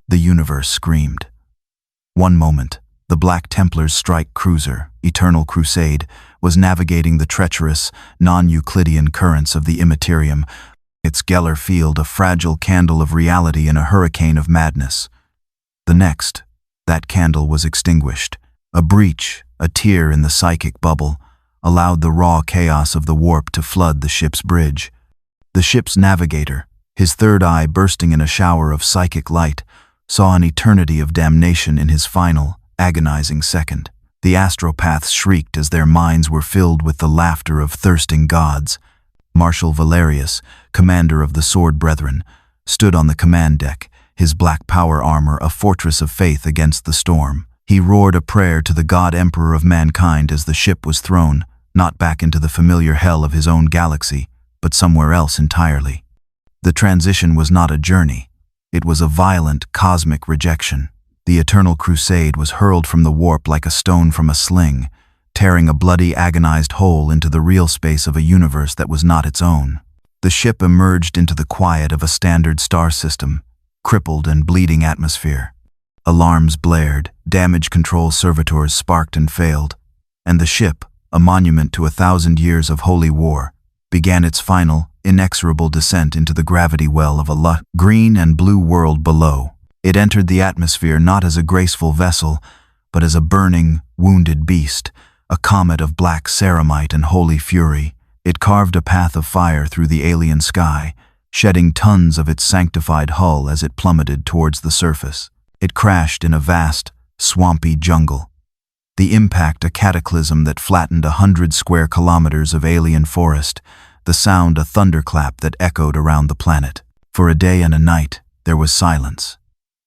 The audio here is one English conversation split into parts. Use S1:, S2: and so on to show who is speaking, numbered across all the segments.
S1: The universe screamed. One moment, the Black Templars' strike cruiser, Eternal Crusade, was navigating the treacherous, non-Euclidean currents of the Immaterium, its Geller field a fragile candle of reality in a hurricane of madness. The next, that candle was extinguished. A breach, a tear in the psychic bubble, allowed the raw chaos of the warp to flood the ship's bridge. The ship's navigator, his third eye bursting in a shower of psychic light, saw an eternity of damnation in his final, agonizing second. The astropaths shrieked as their minds were filled with the laughter of thirsting gods. Marshal Valerius, commander of the Sword Brethren, stood on the command deck, his black power armor a fortress of faith against the storm. He roared a prayer to the God Emperor of mankind as the ship was thrown, not back into the familiar hell of his own galaxy, but somewhere else entirely. The transition was not a journey. It was a violent, cosmic rejection. The Eternal Crusade was hurled from the warp like a stone from a sling, tearing a bloody, agonized hole into the real space of a universe that was not its own. The ship emerged into the quiet of a standard star system, crippled and bleeding atmosphere. Alarms blared, damage control servitors sparked and failed, and the ship, a monument to 1,000 years of holy war, began its final, inexorable descent into the gravity well of a lush, green and blue world below. It entered the atmosphere not as a graceful vessel, but as a burning, wounded beast, a comet of black ceramite and holy fury. It carved a path of fire through the alien sky, shedding tons of its sanctified hull as it plummeted towards the surface. It crashed in a vast, swampy jungle. The impact a cataclysm that flattened 100 square kilometers of alien forest, the sound a thunderclap that echoed around the planet. For a day and a night, there was silence,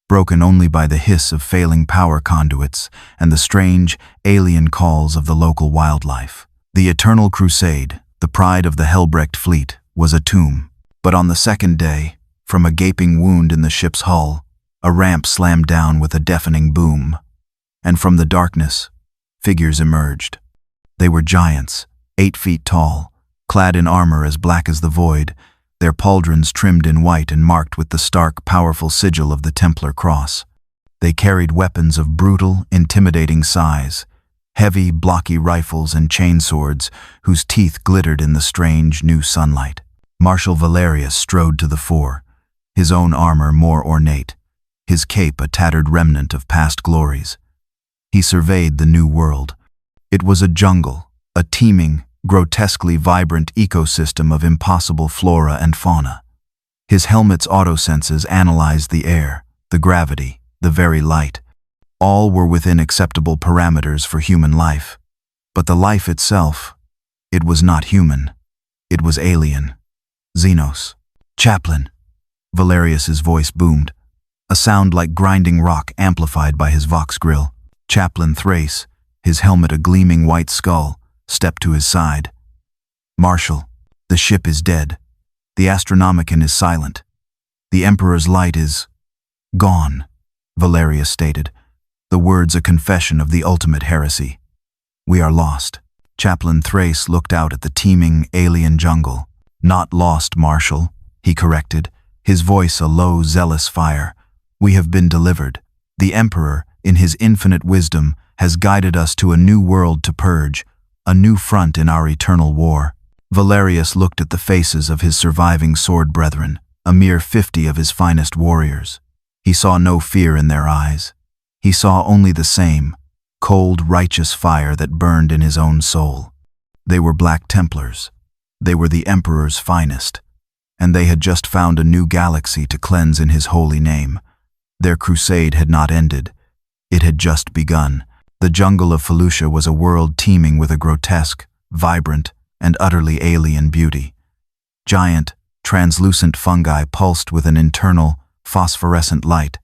S1: broken only by the hiss of failing power conduits and the strange, alien calls of the local wildlife. The Eternal Crusade, the pride of the Helbrecht fleet, was a tomb. But on the second day, from a gaping wound in the ship's hull, a ramp slammed down with a deafening boom, and from the darkness, figures emerged. They were giants, 8 feet tall, clad in armor as black as the void, their pauldrons trimmed in white and marked with the stark, powerful sigil of the Templar cross. They carried weapons of brutal, intimidating size, heavy, blocky rifles and chainswords whose teeth glittered in the strange, new sunlight. Marshal Valerius strode to the fore, his own armor more ornate, his cape a tattered remnant of past glories. He surveyed the new world. It was a jungle, a teeming, grotesquely vibrant ecosystem of impossible flora and fauna. His helmet's autosenses analyzed the air, the gravity, the very light. All were within acceptable parameters for human life. But the life itself, it was not human. It was alien. Xenos. Chaplain. Valerius's voice boomed, a sound like grinding rock amplified by his vox grill. Chaplain Thrace, his helmet a gleaming white skull, stepped to his side. Marshal, the ship is dead. The Astronomicon is silent. The Emperor's light is gone, Valerius stated, the words a confession of the ultimate heresy. We are lost. Chaplain Thrace looked out at the teeming alien jungle. Not lost, Marshal, he corrected, his voice a low, zealous fire. We have been delivered. The Emperor, in his infinite wisdom, has guided us to a new world to purge, a new front in our eternal war. Valerius looked at the faces of his surviving sword brethren, a mere 50 of his finest warriors. He saw no fear in their eyes. He saw only the same, cold, righteous fire that burned in his own soul. They were Black Templars. They were the Emperor's finest, and they had just found a new galaxy to cleanse in his holy name. Their crusade had not ended. It had just begun. The jungle of Felucia was a world teeming with a grotesque, vibrant, and utterly alien beauty. Giant, translucent fungi pulsed with an internal, phosphorescent light.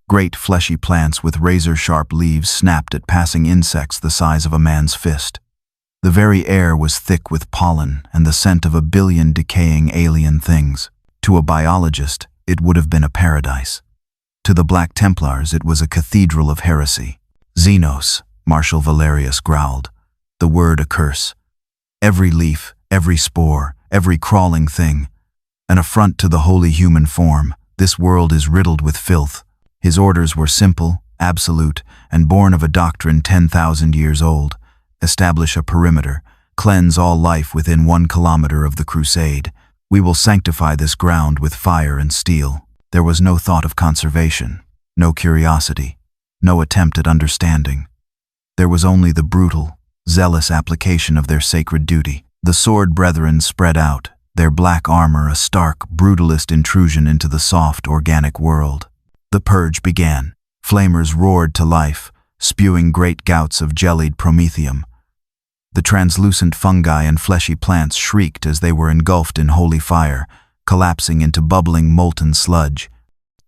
S1: Great fleshy plants with razor-sharp leaves snapped at passing insects the size of a man's fist. The very air was thick with pollen and the scent of a billion decaying alien things. To a biologist, it would have been a paradise. To the Black Templars, it was a cathedral of heresy. Xenos, Marshal Valerius growled, the word a curse. Every leaf, every spore, every crawling thing, an affront to the holy human form. This world is riddled with filth, His orders were simple, absolute, and born of a doctrine 10,000 years old. Establish a perimeter, cleanse all life within 1 kilometer of the crusade. We will sanctify this ground with fire and steel. There was no thought of conservation, no curiosity, no attempt at understanding. There was only the brutal, zealous application of their sacred duty. The sword brethren spread out, their black armor a stark, brutalist intrusion into the soft, organic world. The purge began. Flamers roared to life, spewing great gouts of jellied promethium. The translucent fungi and fleshy plants shrieked as they were engulfed in holy fire, collapsing into bubbling molten sludge.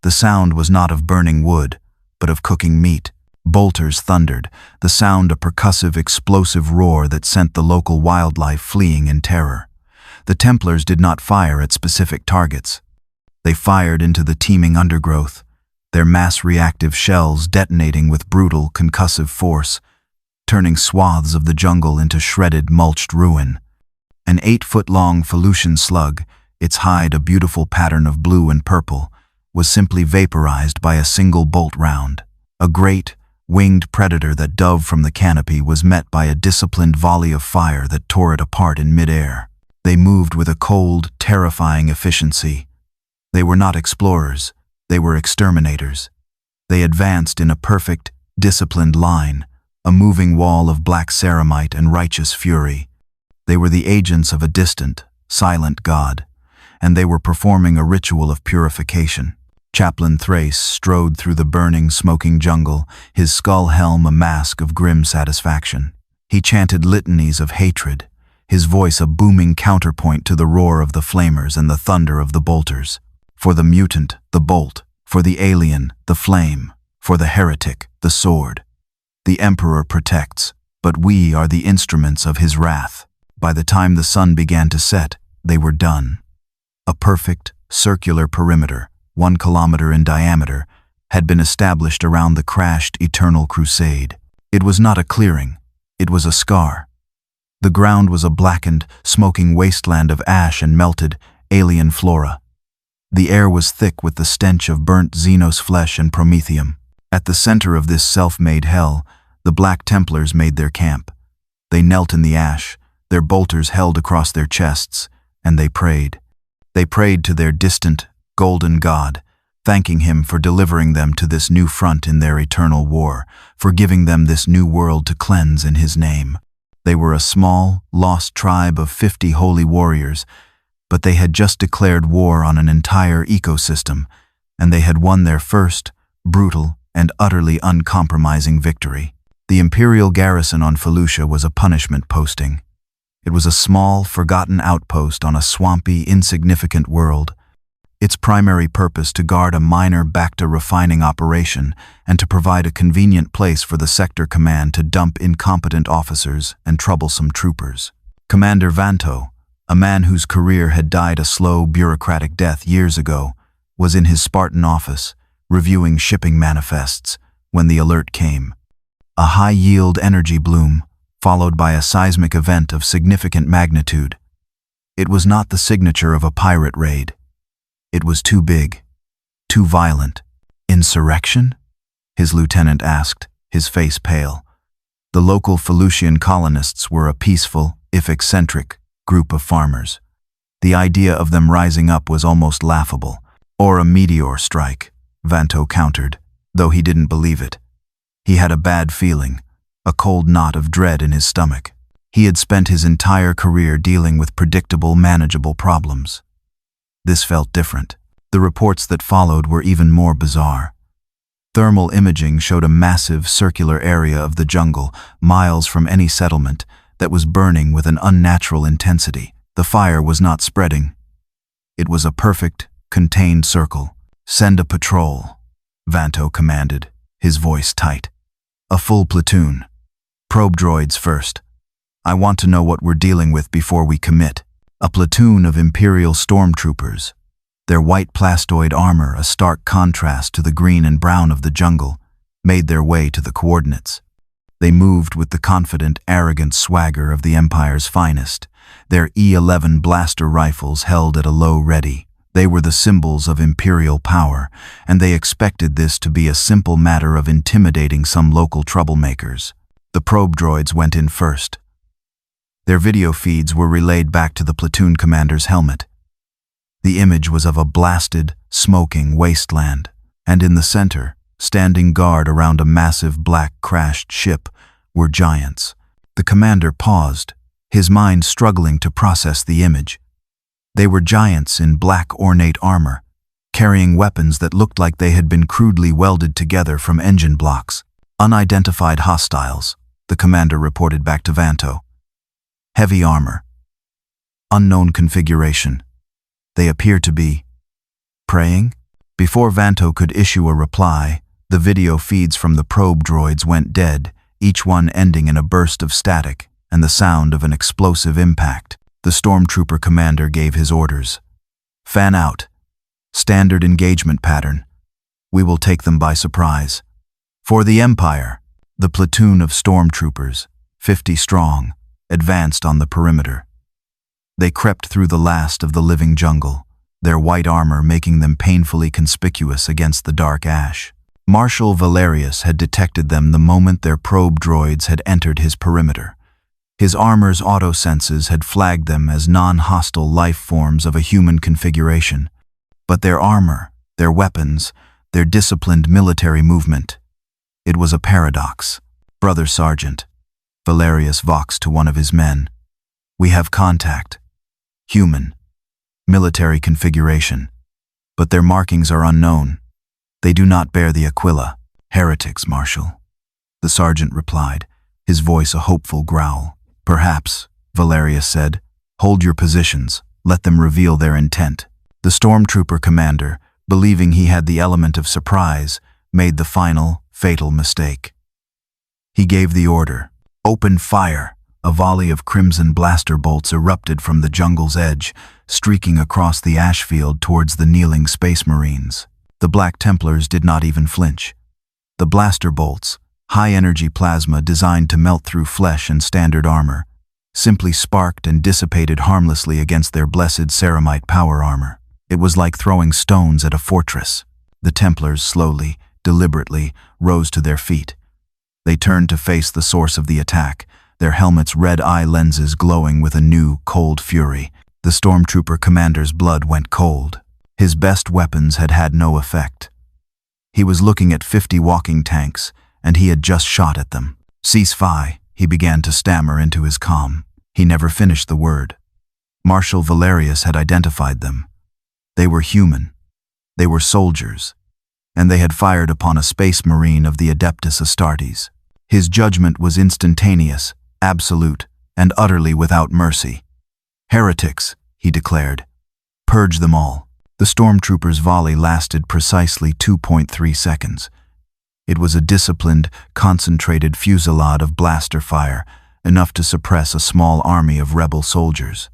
S1: The sound was not of burning wood, but of cooking meat. Bolters thundered, the sound a percussive, explosive roar that sent the local wildlife fleeing in terror. The Templars did not fire at specific targets. They fired into the teeming undergrowth, their mass-reactive shells detonating with brutal, concussive force, turning swaths of the jungle into shredded, mulched ruin. An 8-foot-long Felucian slug, its hide a beautiful pattern of blue and purple, was simply vaporized by a single bolt round. A great, winged predator that dove from the canopy was met by a disciplined volley of fire that tore it apart in midair. They moved with a cold, terrifying efficiency. They were not explorers, they were exterminators. They advanced in a perfect, disciplined line, a moving wall of black ceramite and righteous fury. They were the agents of a distant, silent God, and they were performing a ritual of purification. Chaplain Thrace strode through the burning, smoking jungle, his skull helm a mask of grim satisfaction. He chanted litanies of hatred, his voice a booming counterpoint to the roar of the flamers and the thunder of the bolters. For the mutant, the bolt; for the alien, the flame; for the heretic, the sword. The Emperor protects, but we are the instruments of his wrath. By the time the sun began to set, they were done. A perfect, circular perimeter, 1 kilometer in diameter, had been established around the crashed Eternal Crusade. It was not a clearing, it was a scar. The ground was a blackened, smoking wasteland of ash and melted, alien flora. The air was thick with the stench of burnt Xenos flesh and promethium. At the center of this self-made hell, the Black Templars made their camp. They knelt in the ash, their bolters held across their chests, and they prayed. They prayed to their distant, golden God, thanking him for delivering them to this new front in their eternal war, for giving them this new world to cleanse in his name. They were a small, lost tribe of 50 holy warriors, but they had just declared war on an entire ecosystem, and they had won their first, brutal, and utterly uncompromising victory. The Imperial garrison on Felucia was a punishment posting. It was a small, forgotten outpost on a swampy, insignificant world. Its primary purpose to guard a minor Bacta refining operation and to provide a convenient place for the sector command to dump incompetent officers and troublesome troopers. Commander Vanto, a man whose career had died a slow, bureaucratic death years ago, was in his Spartan office, reviewing shipping manifests, when the alert came. A high-yield energy bloom, followed by a seismic event of significant magnitude. It was not the signature of a pirate raid. It was too big, too violent. Insurrection? His lieutenant asked, his face pale. The local Felucian colonists were a peaceful, if eccentric, group of farmers. The idea of them rising up was almost laughable. Or a meteor strike, Vanto countered, though he didn't believe it. He had a bad feeling, a cold knot of dread in his stomach. He had spent his entire career dealing with predictable, manageable problems. This felt different. The reports that followed were even more bizarre. Thermal imaging showed a massive circular area of the jungle, miles from any settlement, that was burning with an unnatural intensity. The fire was not spreading. It was a perfect, contained circle. "Send a patrol," Vanto commanded, his voice tight. "A full platoon. Probe droids first. I want to know what we're dealing with before we commit." A platoon of Imperial stormtroopers, their white plastoid armor a stark contrast to the green and brown of the jungle, made their way to the coordinates. They moved with the confident, arrogant swagger of the Empire's finest, their E-11 blaster rifles held at a low ready, They were the symbols of imperial power, and they expected this to be a simple matter of intimidating some local troublemakers. The probe droids went in first. Their video feeds were relayed back to the platoon commander's helmet. The image was of a blasted, smoking wasteland, and in the center, standing guard around a massive black crashed ship, were giants. The commander paused, his mind struggling to process the image. They were giants in black ornate armor, carrying weapons that looked like they had been crudely welded together from engine blocks. Unidentified hostiles, the commander reported back to Vanto. Heavy armor. Unknown configuration. They appear to be praying? Before Vanto could issue a reply, the video feeds from the probe droids went dead, each one ending in a burst of static and the sound of an explosive impact. The stormtrooper commander gave his orders. Fan out. Standard engagement pattern. We will take them by surprise. For the Empire, the platoon of stormtroopers, 50 strong, advanced on the perimeter. They crept through the last of the living jungle, their white armor making them painfully conspicuous against the dark ash. Marshal Valerius had detected them the moment their probe droids had entered his perimeter. His armor's auto-senses had flagged them as non-hostile life forms of a human configuration. But their armor, their weapons, their disciplined military movement. It was a paradox. Brother Sergeant, Valerius voxed to one of his men. We have contact. Human. Military configuration. But their markings are unknown. They do not bear the Aquila. Heretics, Marshal. The sergeant replied, his voice a hopeful growl. Perhaps, Valerius said. Hold your positions. Let them reveal their intent. The stormtrooper commander, believing he had the element of surprise, made the final, fatal mistake. He gave the order. Open fire! A volley of crimson blaster bolts erupted from the jungle's edge, streaking across the ash field towards the kneeling Space Marines. The Black Templars did not even flinch. The blaster bolts, high-energy plasma designed to melt through flesh and standard armor, simply sparked and dissipated harmlessly against their blessed ceramite power armor. It was like throwing stones at a fortress. The Templars slowly, deliberately, rose to their feet. They turned to face the source of the attack, their helmets' red-eye lenses glowing with a new, cold fury. The stormtrooper commander's blood went cold. His best weapons had had no effect. He was looking at 50 walking tanks, and he had just shot at them. Cease fire, he began to stammer into his calm. He never finished the word. Marshal Valerius had identified them. They were human. They were soldiers. And they had fired upon a space marine of the Adeptus Astartes. His judgment was instantaneous, absolute, and utterly without mercy. Heretics, he declared. Purge them all. The stormtrooper's volley lasted precisely 2.3 seconds. It was a disciplined, concentrated fusillade of blaster fire, enough to suppress a small army of rebel soldiers.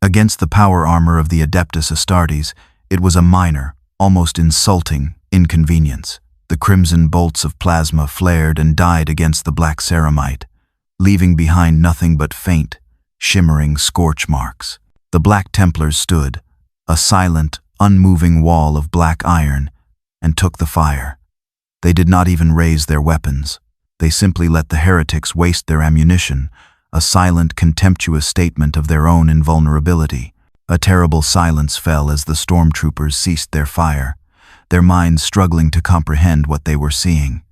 S1: Against the power armor of the Adeptus Astartes, it was a minor, almost insulting, inconvenience. The crimson bolts of plasma flared and died against the black ceramite, leaving behind nothing but faint, shimmering scorch marks. The Black Templars stood, a silent, unmoving wall of black iron, and took the fire. They did not even raise their weapons. They simply let the heretics waste their ammunition, a silent, contemptuous statement of their own invulnerability. A terrible silence fell as the stormtroopers ceased their fire, their minds struggling to comprehend what they were seeing.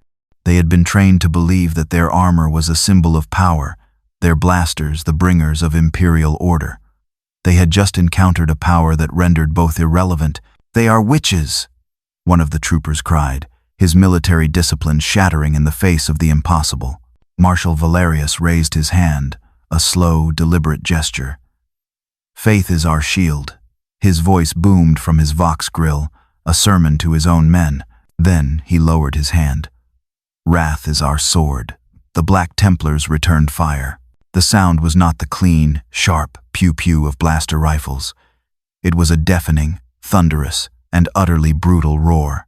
S1: They had been trained to believe that their armor was a symbol of power, their blasters the bringers of imperial order. They had just encountered a power that rendered both irrelevant. They are witches, one of the troopers cried, his military discipline shattering in the face of the impossible. Marshal Valerius raised his hand, a slow, deliberate gesture. Faith is our shield. His voice boomed from his vox grill, a sermon to his own men. Then he lowered his hand. Wrath is our sword. The Black Templars returned fire. The sound was not the clean, sharp pew-pew of blaster rifles. It was a deafening, thunderous, and utterly brutal roar.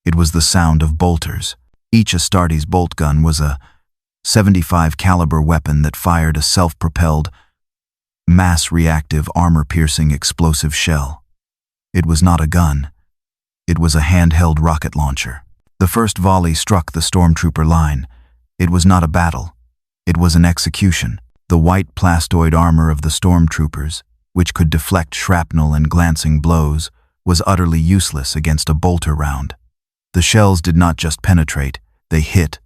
S1: It was the sound of bolters. Each Astartes bolt gun was a 75 caliber weapon that fired a self-propelled, mass-reactive, armor-piercing explosive shell. It was not a gun. It was a handheld rocket launcher. The first volley struck the stormtrooper line. It was not a battle. It was an execution. The white plastoid armor of the stormtroopers, which could deflect shrapnel and glancing blows, was utterly useless against a bolter round. The shells did not just penetrate, they hit.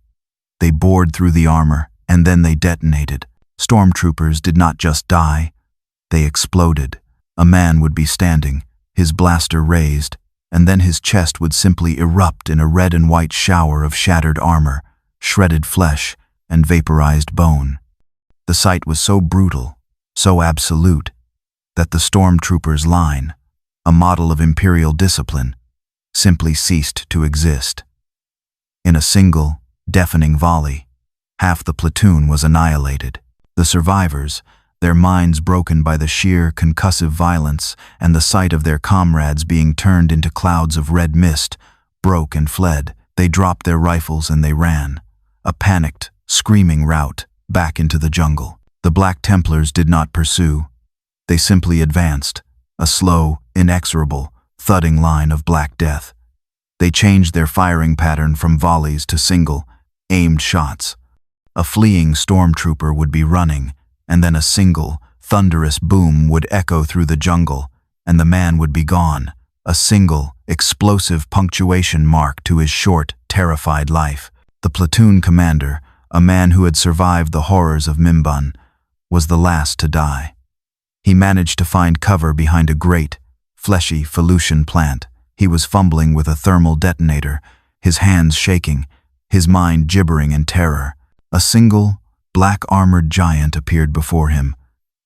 S1: They bored through the armor, and then they detonated. Stormtroopers did not just die, they exploded. A man would be standing, his blaster raised, and then his chest would simply erupt in a red and white shower of shattered armor, shredded flesh, and vaporized bone. The sight was so brutal, so absolute, that the stormtroopers' line, a model of imperial discipline, simply ceased to exist. In a single, deafening volley, half the platoon was annihilated. The survivors, their minds broken by the sheer concussive violence and the sight of their comrades being turned into clouds of red mist, broke and fled. They dropped their rifles and they ran, a panicked, screaming rout, back into the jungle. The Black Templars did not pursue. They simply advanced, a slow, inexorable, thudding line of black death. They changed their firing pattern from volleys to single, aimed shots. A fleeing stormtrooper would be running, and then a single, thunderous boom would echo through the jungle, and the man would be gone, a single, explosive punctuation mark to his short, terrified life. The platoon commander, a man who had survived the horrors of Mimban, was the last to die. He managed to find cover behind a great, fleshy Felucian plant. He was fumbling with a thermal detonator, his hands shaking, his mind gibbering in terror. A single, black-armored giant appeared before him.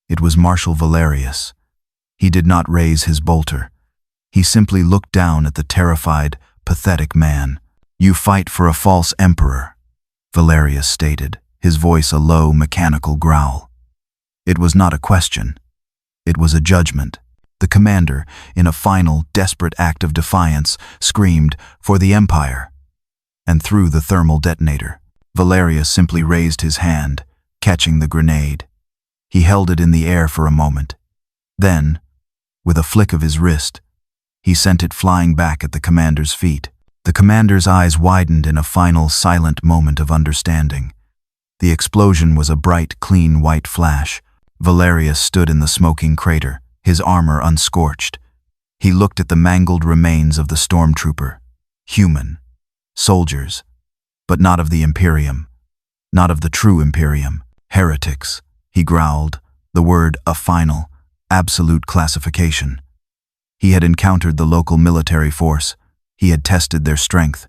S1: It was Marshal Valerius. He did not raise his bolter. He simply looked down at the terrified, pathetic man. "You fight for a false emperor," Valerius stated, his voice a low, mechanical growl. It was not a question. It was a judgment. The commander, in a final, desperate act of defiance, screamed, "For the Empire!" and threw the thermal detonator. Valerius simply raised his hand, catching the grenade. He held it in the air for a moment. Then, with a flick of his wrist, he sent it flying back at the commander's feet. The commander's eyes widened in a final, silent moment of understanding. The explosion was a bright, clean white flash. Valerius stood in the smoking crater, his armor unscorched. He looked at the mangled remains of the stormtrooper. Human. Soldiers. But not of the Imperium. Not of the true Imperium. Heretics, he growled, the word a final, absolute classification. He had encountered the local military force. He had tested their strength,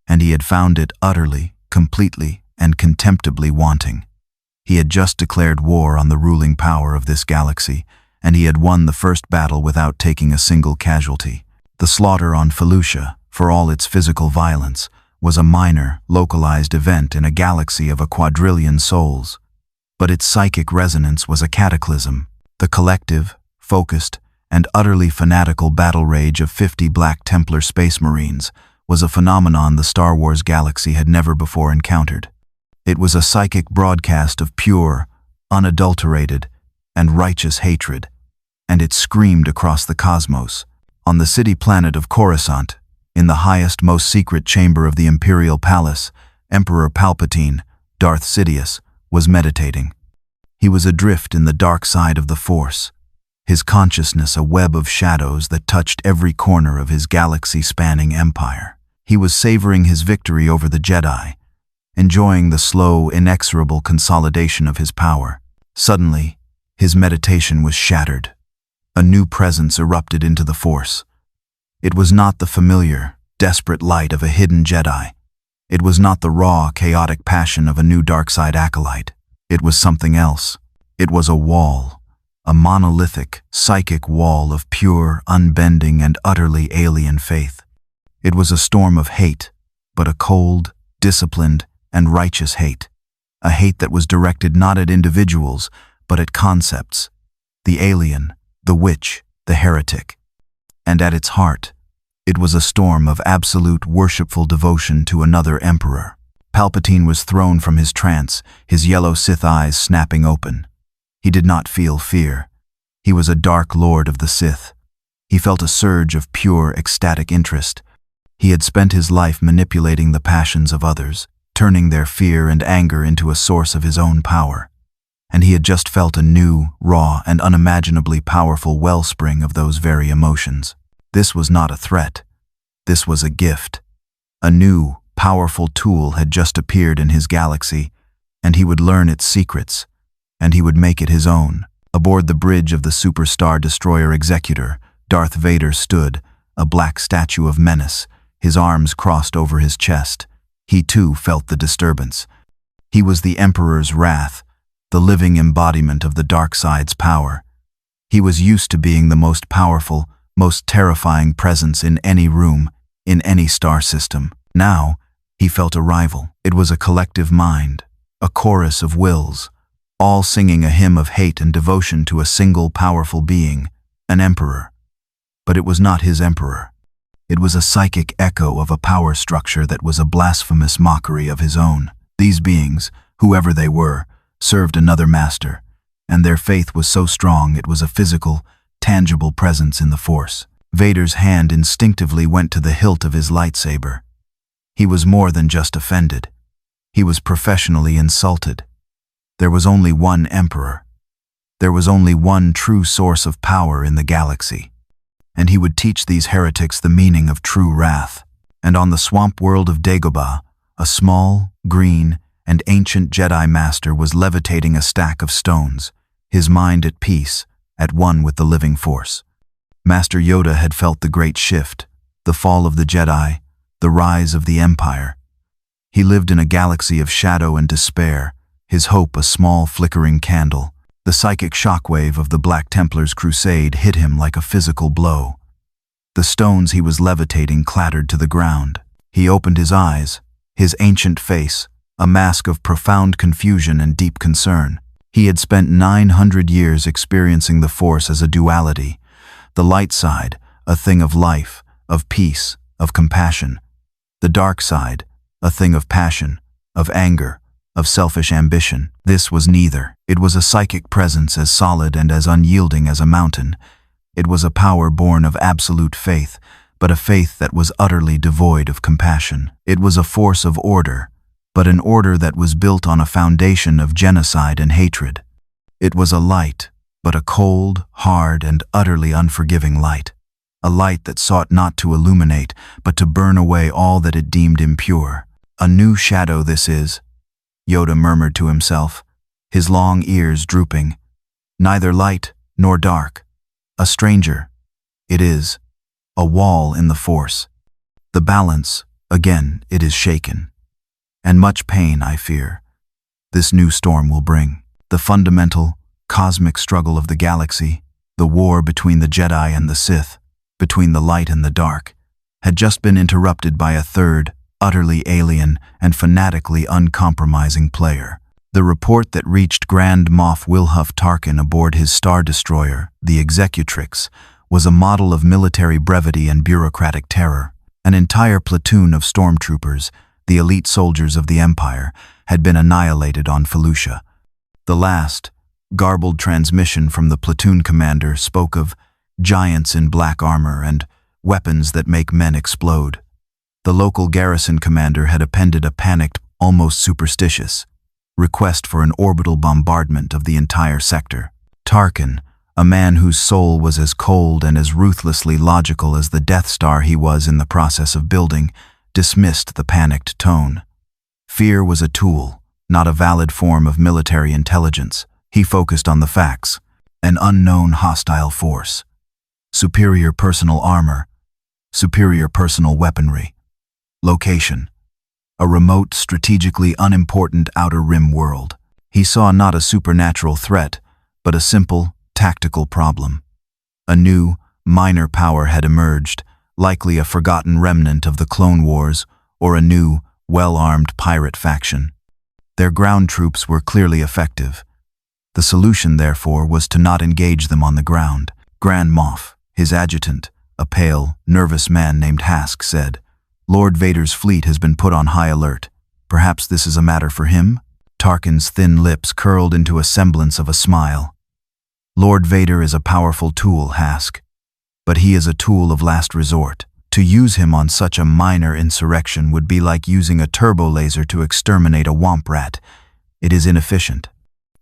S1: and he had found it utterly, completely, and contemptibly wanting. He had just declared war on the ruling power of this galaxy, and he had won the first battle without taking a single casualty. The slaughter on Felucia, for all its physical violence, was a minor, localized event in a galaxy of a quadrillion souls. But its psychic resonance was a cataclysm. The collective, focused, and utterly fanatical battle rage of 50 Black Templar Space Marines was a phenomenon the Star Wars galaxy had never before encountered. It was a psychic broadcast of pure, unadulterated, and righteous hatred, and it screamed across the cosmos. On the city planet of Coruscant, in the highest, most secret chamber of the Imperial Palace, Emperor Palpatine, Darth Sidious, was meditating. He was adrift in the dark side of the Force, his consciousness a web of shadows that touched every corner of his galaxy-spanning empire. He was savoring his victory over the Jedi, enjoying the slow, inexorable consolidation of his power. Suddenly, his meditation was shattered. A new presence erupted into the Force. It was not the familiar, desperate light of a hidden Jedi. It was not the raw, chaotic passion of a new dark-side acolyte. It was something else. It was a wall, a monolithic, psychic wall of pure, unbending, and utterly alien faith. It was a storm of hate, but a cold, disciplined, and righteous hate. A hate that was directed not at individuals, but at concepts. The alien, the witch, the heretic. And at its heart, it was a storm of absolute worshipful devotion to another emperor. Palpatine was thrown from his trance, his yellow Sith eyes snapping open. He did not feel fear. He was a dark lord of the Sith, He felt a surge of pure, ecstatic interest. He had spent his life manipulating the passions of others, turning their fear and anger into a source of his own power. And he had just felt a new, raw, and unimaginably powerful wellspring of those very emotions. This was not a threat. This was a gift. A new, powerful tool had just appeared in his galaxy, and he would learn its secrets, and he would make it his own. Aboard the bridge of the Superstar Destroyer Executor, Darth Vader stood, a black statue of menace, his arms crossed over his chest. He too felt the disturbance. He was the Emperor's wrath, the living embodiment of the dark side's power. He was used to being the most powerful, most terrifying presence in any room, in any star system. Now, he felt a rival. It was a collective mind, a chorus of wills, all singing a hymn of hate and devotion to a single powerful being, an emperor. But it was not his emperor. It was a psychic echo of a power structure that was a blasphemous mockery of his own. These beings, whoever they were, served another master, and their faith was so strong it was a physical, tangible presence in the Force. Vader's hand instinctively went to the hilt of his lightsaber. He was more than just offended. He was professionally insulted. There was only one emperor. There was only one true source of power in the galaxy. And he would teach these heretics the meaning of true wrath. And on the swamp world of Dagobah, a small, green, and ancient Jedi Master was levitating a stack of stones, his mind at peace, at one with the living Force. Master Yoda had felt the great shift, the fall of the Jedi, the rise of the Empire. He lived in a galaxy of shadow and despair, his hope a small flickering candle. The psychic shockwave of the Black Templar's crusade hit him like a physical blow. The stones he was levitating clattered to the ground. He opened his eyes, his ancient face, a mask of profound confusion and deep concern. He had spent 900 years experiencing the Force as a duality, the light side, a thing of life, of peace, of compassion; the dark side, a thing of passion, of anger, of selfish ambition. This was neither. It was a psychic presence as solid and as unyielding as a mountain. It was a power born of absolute faith, but a faith that was utterly devoid of compassion. It was a force of order, but an order that was built on a foundation of genocide and hatred. It was a light, but a cold, hard, and utterly unforgiving light. A light that sought not to illuminate, but to burn away all that it deemed impure. A new shadow this is, Yoda murmured to himself, his long ears drooping. Neither light nor dark. A stranger. It is. A wall in the Force. The balance, again, it is shaken. And much pain, I fear, this new storm will bring. The fundamental, cosmic struggle of the galaxy, the war between the Jedi and the Sith, between the light and the dark, had just been interrupted by a third, utterly alien and fanatically uncompromising player. The report that reached Grand Moff Wilhuff Tarkin aboard his Star Destroyer, the Executrix, was a model of military brevity and bureaucratic terror. An entire platoon of stormtroopers, the elite soldiers of the Empire, had been annihilated on Felucia. The last, garbled transmission from the platoon commander spoke of giants in black armor and weapons that make men explode. The local garrison commander had appended a panicked, almost superstitious, request for an orbital bombardment of the entire sector. Tarkin, a man whose soul was as cold and as ruthlessly logical as the Death Star he was in the process of building, dismissed the panicked tone. Fear was a tool, not a valid form of military intelligence. He focused on the facts. An unknown hostile force. Superior personal armor. Superior personal weaponry. Location. A remote, strategically unimportant outer rim world. He saw not a supernatural threat, but a simple, tactical problem. A new, minor power had emerged, likely a forgotten remnant of the Clone Wars or a new, well-armed pirate faction. Their ground troops were clearly effective. The solution, therefore, was to not engage them on the ground. Grand Moff, his adjutant, a pale, nervous man named Hask, said, "Lord Vader's fleet has been put on high alert. Perhaps this is a matter for him?" Tarkin's thin lips curled into a semblance of a smile. "Lord Vader is a powerful tool, Hask. but he is a tool of last resort. To use him on such a minor insurrection would be like using a turbo laser to exterminate a womp rat. It is inefficient,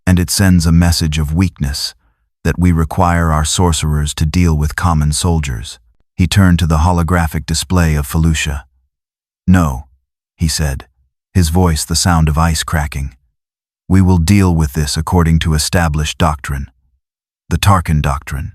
S1: and it sends a message of weakness, that we require our sorcerers to deal with common soldiers. He turned to the holographic display of Felucia. "No," he said, his voice the sound of ice cracking. "We will deal with this according to established doctrine, the Tarkin Doctrine.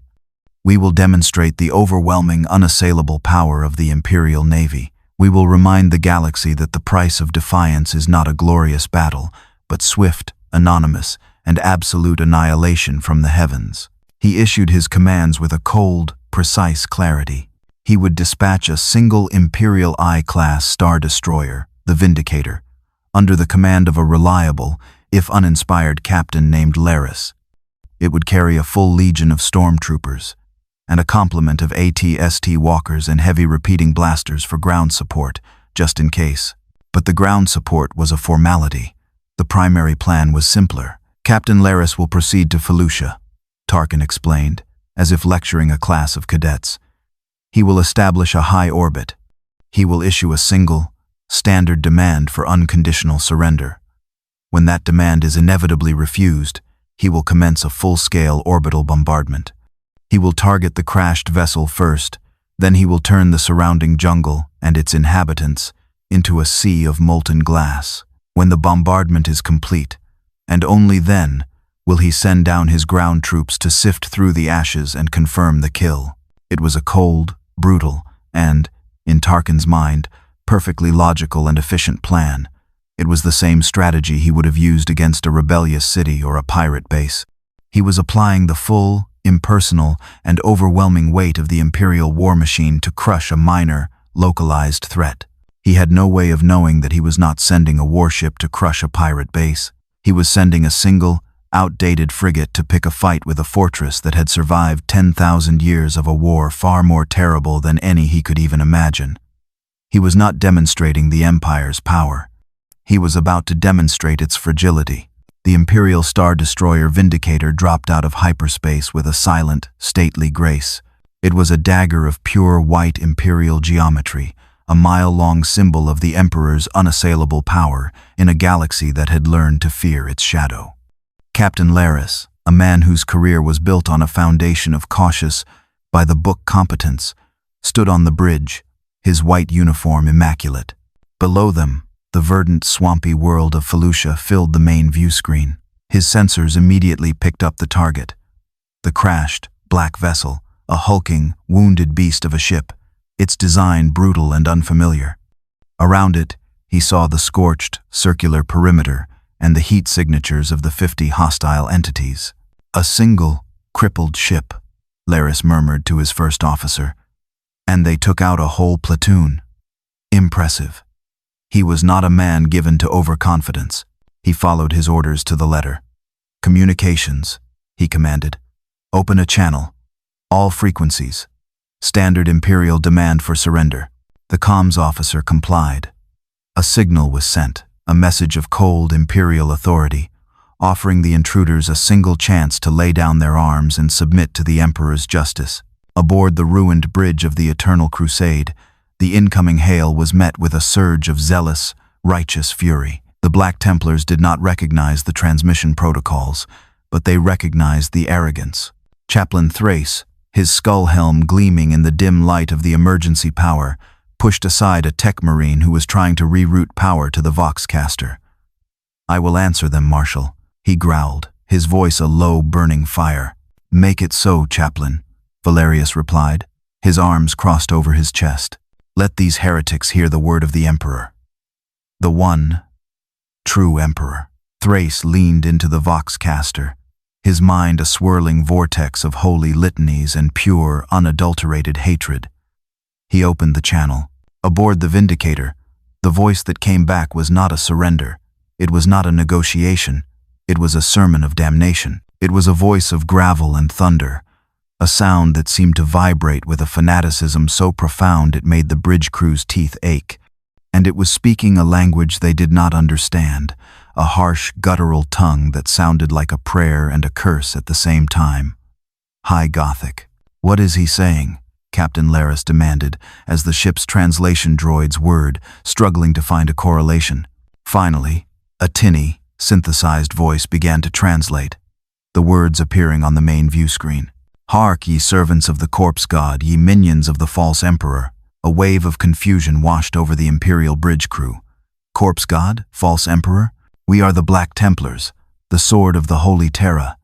S1: We will demonstrate the overwhelming, unassailable power of the Imperial Navy. We will remind the galaxy that the price of defiance is not a glorious battle, but swift, anonymous, and absolute annihilation from the heavens." He issued his commands with a cold, precise clarity. He would dispatch a single Imperial I-class Star Destroyer, the Vindicator, under the command of a reliable, if uninspired captain named Laris. It would carry a full legion of stormtroopers, and a complement of AT-ST walkers and heavy repeating blasters for ground support, just in case. But the ground support was a formality. The primary plan was simpler. "Captain Laris will proceed to Felucia," Tarkin explained, as if lecturing a class of cadets. "He will establish a high orbit. He will issue a single, standard demand for unconditional surrender. When that demand is inevitably refused, he will commence a full-scale orbital bombardment. He will target the crashed vessel first, then he will turn the surrounding jungle and its inhabitants into a sea of molten glass. When the bombardment is complete, and only then, will he send down his ground troops to sift through the ashes and confirm the kill." It was a cold, brutal, and, in Tarkin's mind, perfectly logical and efficient plan. It was the same strategy he would have used against a rebellious city or a pirate base. He was applying the full, impersonal, and overwhelming weight of the Imperial war machine to crush a minor, localized threat. He had no way of knowing that he was not sending a warship to crush a pirate base. He was sending a single, outdated frigate to pick a fight with a fortress that had survived 10,000 years of a war far more terrible than any he could even imagine. He was not demonstrating the Empire's power. He was about to demonstrate its fragility. The Imperial Star Destroyer Vindicator dropped out of hyperspace with a silent, stately grace. It was a dagger of pure white Imperial geometry, a mile-long symbol of the Emperor's unassailable power in a galaxy that had learned to fear its shadow. Captain Laris, a man whose career was built on a foundation of cautious, by-the-book competence, stood on the bridge, his white uniform immaculate. Below them, the verdant, swampy world of Felucia filled the main view screen. His sensors immediately picked up the target. The crashed, black vessel, a hulking, wounded beast of a ship, its design brutal and unfamiliar. Around it, he saw the scorched, circular perimeter and the heat signatures of the 50 hostile entities. "A single, crippled ship," Laris murmured to his first officer. "And they took out a whole platoon. Impressive." He was not a man given to overconfidence. He followed his orders to the letter. "Communications," he commanded. "Open a channel. All frequencies. Standard Imperial demand for surrender." The comms officer complied. A signal was sent, a message of cold Imperial authority, offering the intruders a single chance to lay down their arms and submit to the Emperor's justice. Aboard the ruined bridge of the Eternal Crusade, the incoming hail was met with a surge of zealous, righteous fury. The Black Templars did not recognize the transmission protocols, but they recognized the arrogance. Chaplain Thrace, his skull helm gleaming in the dim light of the emergency power, pushed aside a tech marine who was trying to reroute power to the Voxcaster. "I will answer them, Marshal," he growled, his voice a low, burning fire. "Make it so, Chaplain," Valerius replied, his arms crossed over his chest. "Let these heretics hear the word of the Emperor. The one, true Emperor." Thrace leaned into the Voxcaster, his mind a swirling vortex of holy litanies and pure, unadulterated hatred. He opened the channel. Aboard the Vindicator, the voice that came back was not a surrender. It was not a negotiation. It was a sermon of damnation. It was a voice of gravel and thunder, a sound that seemed to vibrate with a fanaticism so profound it made the bridge crew's teeth ache. And it was speaking a language they did not understand, a harsh, guttural tongue that sounded like a prayer and a curse at the same time. High Gothic. "What is he saying?" Captain Laris demanded, as the ship's translation droids whirred, struggling to find a correlation. Finally, a tinny, synthesized voice began to translate, the words appearing on the main view screen. "Hark, ye servants of the corpse god, ye minions of the false emperor." A wave of confusion washed over the Imperial bridge crew. Corpse god? False emperor? We are the Black Templars, the sword of the Holy Terra.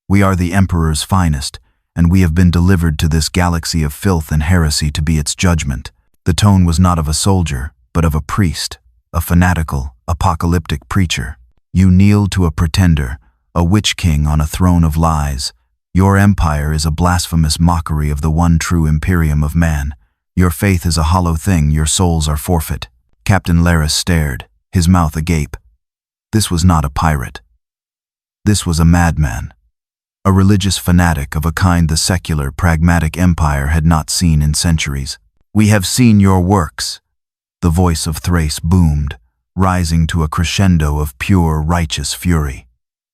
S1: We are the Emperor's finest, and we have been delivered to this galaxy of filth and heresy to be its judgment. The tone was not of a soldier, but of a priest, a fanatical, apocalyptic preacher. You kneel to a pretender, a witch king on a throne of lies. Your empire is a blasphemous mockery of the one true Imperium of man. Your faith is a hollow thing, your souls are forfeit. Captain Laris stared, his mouth agape. This was not a pirate. This was a madman. A religious fanatic of a kind the secular, pragmatic empire had not seen in centuries. "We have seen your works," the voice of Thrace boomed, rising to a crescendo of pure, righteous fury.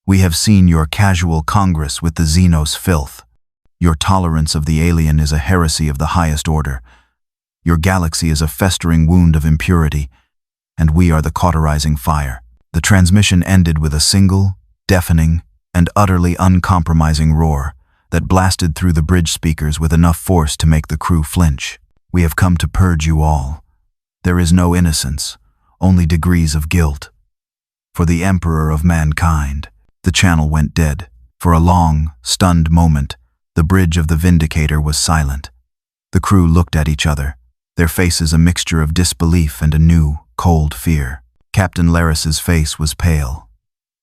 S1: "We have seen your casual congress with the Xenos filth. Your tolerance of the alien is a heresy of the highest order. Your galaxy is a festering wound of impurity, and we are the cauterizing fire." The transmission ended with a single, deafening, and utterly uncompromising roar that blasted through the bridge speakers with enough force to make the crew flinch. "We have come to purge you all. There is no innocence, only degrees of guilt. For the Emperor of mankind." The channel went dead. For a long, stunned moment, the bridge of the Vindicator was silent. The crew looked at each other, their faces a mixture of disbelief and a new, cold fear. Captain Laris's face was pale.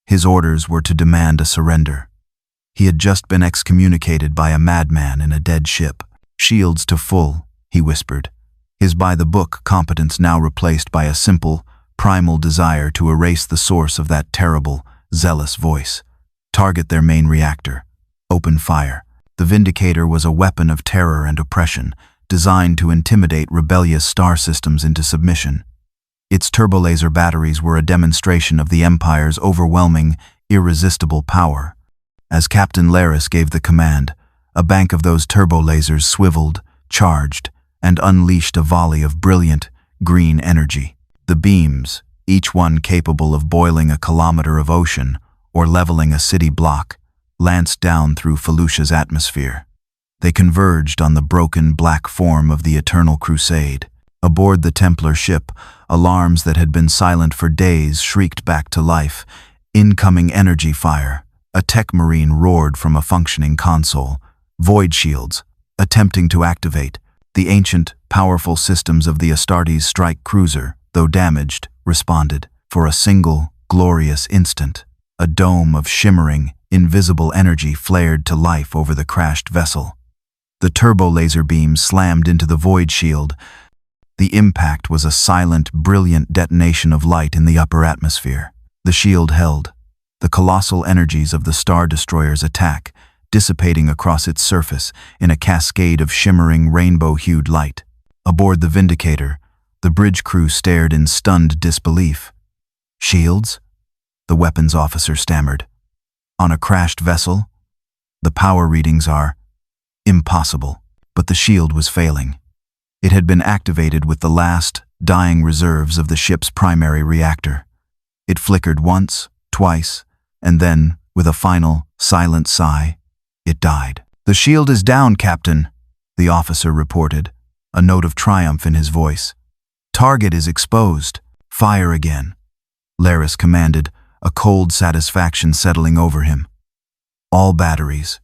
S1: His orders were to demand a surrender. He had just been excommunicated by a madman in a dead ship. "Shields to full," he whispered, his by-the-book competence now replaced by a simple, primal desire to erase the source of that terrible, zealous voice. "Target their main reactor. Open fire." The Vindicator was a weapon of terror and oppression, designed to intimidate rebellious star systems into submission. Its turbolaser batteries were a demonstration of the Empire's overwhelming, irresistible power. As Captain Laris gave the command, a bank of those turbolasers swiveled, charged, and unleashed a volley of brilliant, green energy. The beams, each one capable of boiling a kilometer of ocean or leveling a city block, lanced down through Felucia's atmosphere. They converged on the broken black form of the Eternal Crusade. Aboard the Templar ship, alarms that had been silent for days shrieked back to life. Incoming energy fire. A tech marine roared from a functioning console. Void shields, attempting to activate. The ancient, powerful systems of the Astartes strike cruiser, though damaged, responded. For a single, glorious instant, a dome of shimmering, invisible energy flared to life over the crashed vessel. The turbo-laser beam slammed into the void shield. The impact was a silent, brilliant detonation of light in the upper atmosphere. The shield held, the colossal energies of the Star Destroyer's attack dissipating across its surface in a cascade of shimmering, rainbow-hued light. Aboard the Vindicator, the bridge crew stared in stunned disbelief. "Shields?" the weapons officer stammered. "On a crashed vessel? The power readings are impossible." But the shield was failing. It had been activated with the last, dying reserves of the ship's primary reactor. It flickered once, twice, and then, with a final, silent sigh, it died. "The shield is down, Captain," the officer reported, a note of triumph in his voice. "Target is exposed. Fire again," Laris commanded, a cold satisfaction settling over him. "All batteries.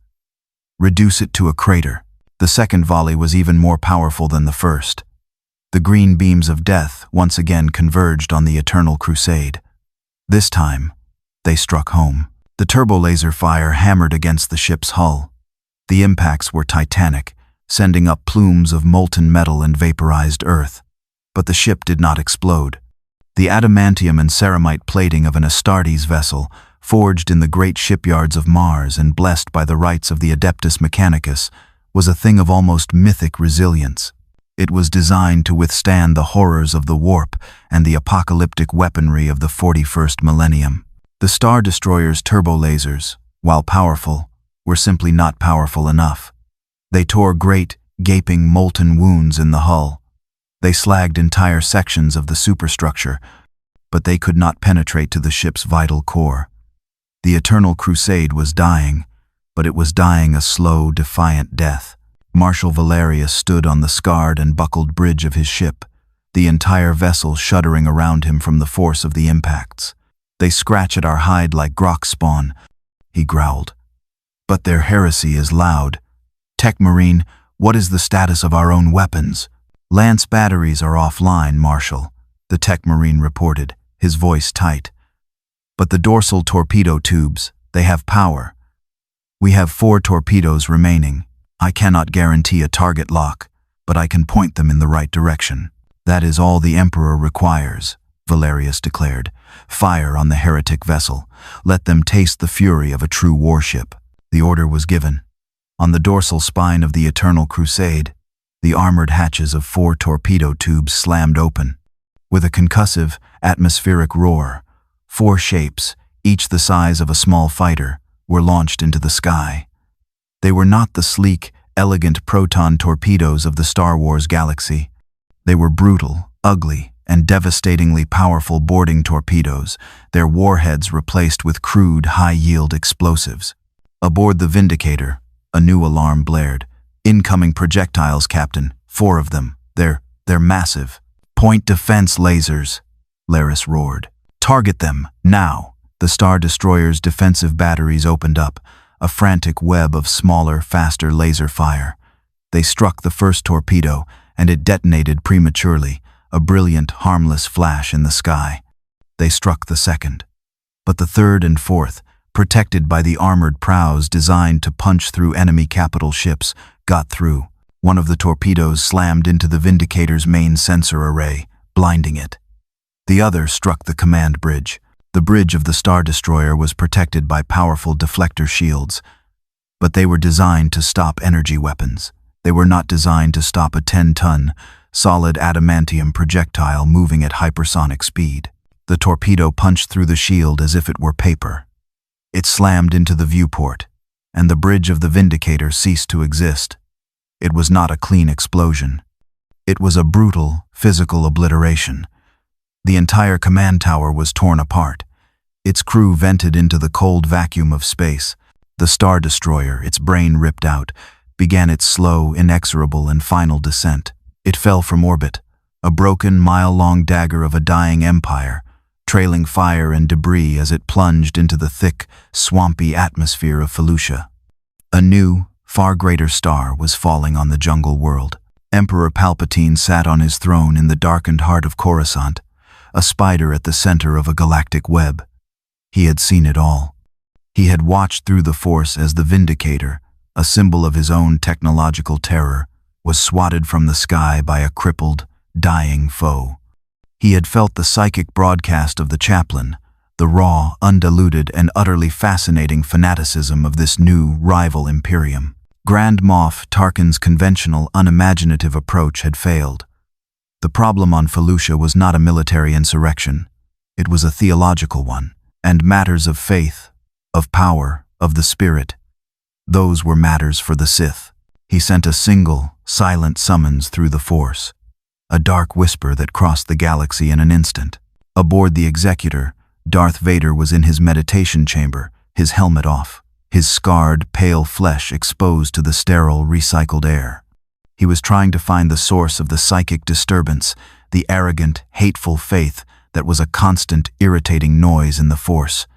S1: Reduce it to a crater." The second volley was even more powerful than the first. The green beams of death once again converged on the Eternal Crusade. This time, they struck home. The turbolaser fire hammered against the ship's hull. The impacts were titanic, sending up plumes of molten metal and vaporized earth. But the ship did not explode. The adamantium and ceramite plating of an Astartes vessel, forged in the great shipyards of Mars and blessed by the rites of the Adeptus Mechanicus, was a thing of almost mythic resilience. It was designed to withstand the horrors of the warp and the apocalyptic weaponry of the 41st millennium. The Star Destroyer's turbolasers, while powerful, were simply not powerful enough. They tore great, gaping molten wounds in the hull. They slagged entire sections of the superstructure, but they could not penetrate to the ship's vital core. The Eternal Crusade was dying, but it was dying a slow, defiant death. Marshal Valerius stood on the scarred and buckled bridge of his ship, the entire vessel shuddering around him from the force of the impacts. "They scratch at our hide like grok spawn," he growled. "But their heresy is loud. Tech Marine, what is the status of our own weapons?" "Lance batteries are offline, Marshal," the Tech Marine reported, his voice tight. "But the dorsal torpedo tubes, they have power. We have 4 torpedoes remaining. I cannot guarantee a target lock, but I can point them in the right direction." "That is all the Emperor requires," Valerius declared. "Fire on the heretic vessel. Let them taste the fury of a true warship." The order was given. On the dorsal spine of the Eternal Crusade, the armored hatches of 4 torpedo tubes slammed open. With a concussive, atmospheric roar, 4 shapes, each the size of a small fighter, were launched into the sky. They were not the sleek, elegant proton torpedoes of the Star Wars galaxy. They were brutal, ugly, and devastatingly powerful boarding torpedoes, their warheads replaced with crude, high-yield explosives. Aboard the Vindicator, a new alarm blared. "Incoming projectiles, Captain. 4 of them. They're massive." "Point defense lasers," Laris roared. "Target them, now." The Star Destroyer's defensive batteries opened up, a frantic web of smaller, faster laser fire. They struck the first torpedo, and it detonated prematurely, a brilliant, harmless flash in the sky. They struck the second. But the third and fourth, protected by the armored prows designed to punch through enemy capital ships, got through. One of the torpedoes slammed into the Vindicator's main sensor array, blinding it. The other struck the command bridge. The bridge of the Star Destroyer was protected by powerful deflector shields, but they were designed to stop energy weapons. They were not designed to stop a 10-ton, solid adamantium projectile moving at hypersonic speed. The torpedo punched through the shield as if it were paper. It slammed into the viewport, and the bridge of the Vindicator ceased to exist. It was not a clean explosion. It was a brutal, physical obliteration. The entire command tower was torn apart. Its crew vented into the cold vacuum of space. The Star Destroyer, its brain ripped out, began its slow, inexorable, and final descent. It fell from orbit, a broken, mile-long dagger of a dying empire, trailing fire and debris as it plunged into the thick, swampy atmosphere of Felucia. A new, far greater star was falling on the jungle world. Emperor Palpatine sat on his throne in the darkened heart of Coruscant, a spider at the center of a galactic web. He had seen it all. He had watched through the Force as the Vindicator, a symbol of his own technological terror, was swatted from the sky by a crippled, dying foe. He had felt the psychic broadcast of the chaplain, the raw, undiluted, and utterly fascinating fanaticism of this new, rival Imperium. Grand Moff Tarkin's conventional, unimaginative approach had failed. The problem on Felucia was not a military insurrection. It was a theological one, and matters of faith, of power, of the spirit, those were matters for the Sith. He sent a single, silent summons through the Force, a dark whisper that crossed the galaxy in an instant. Aboard the Executor, Darth Vader was in his meditation chamber, his helmet off, his scarred, pale flesh exposed to the sterile, recycled air. He was trying to find the source of the psychic disturbance, the arrogant, hateful faith that was a constant, irritating noise in the Force.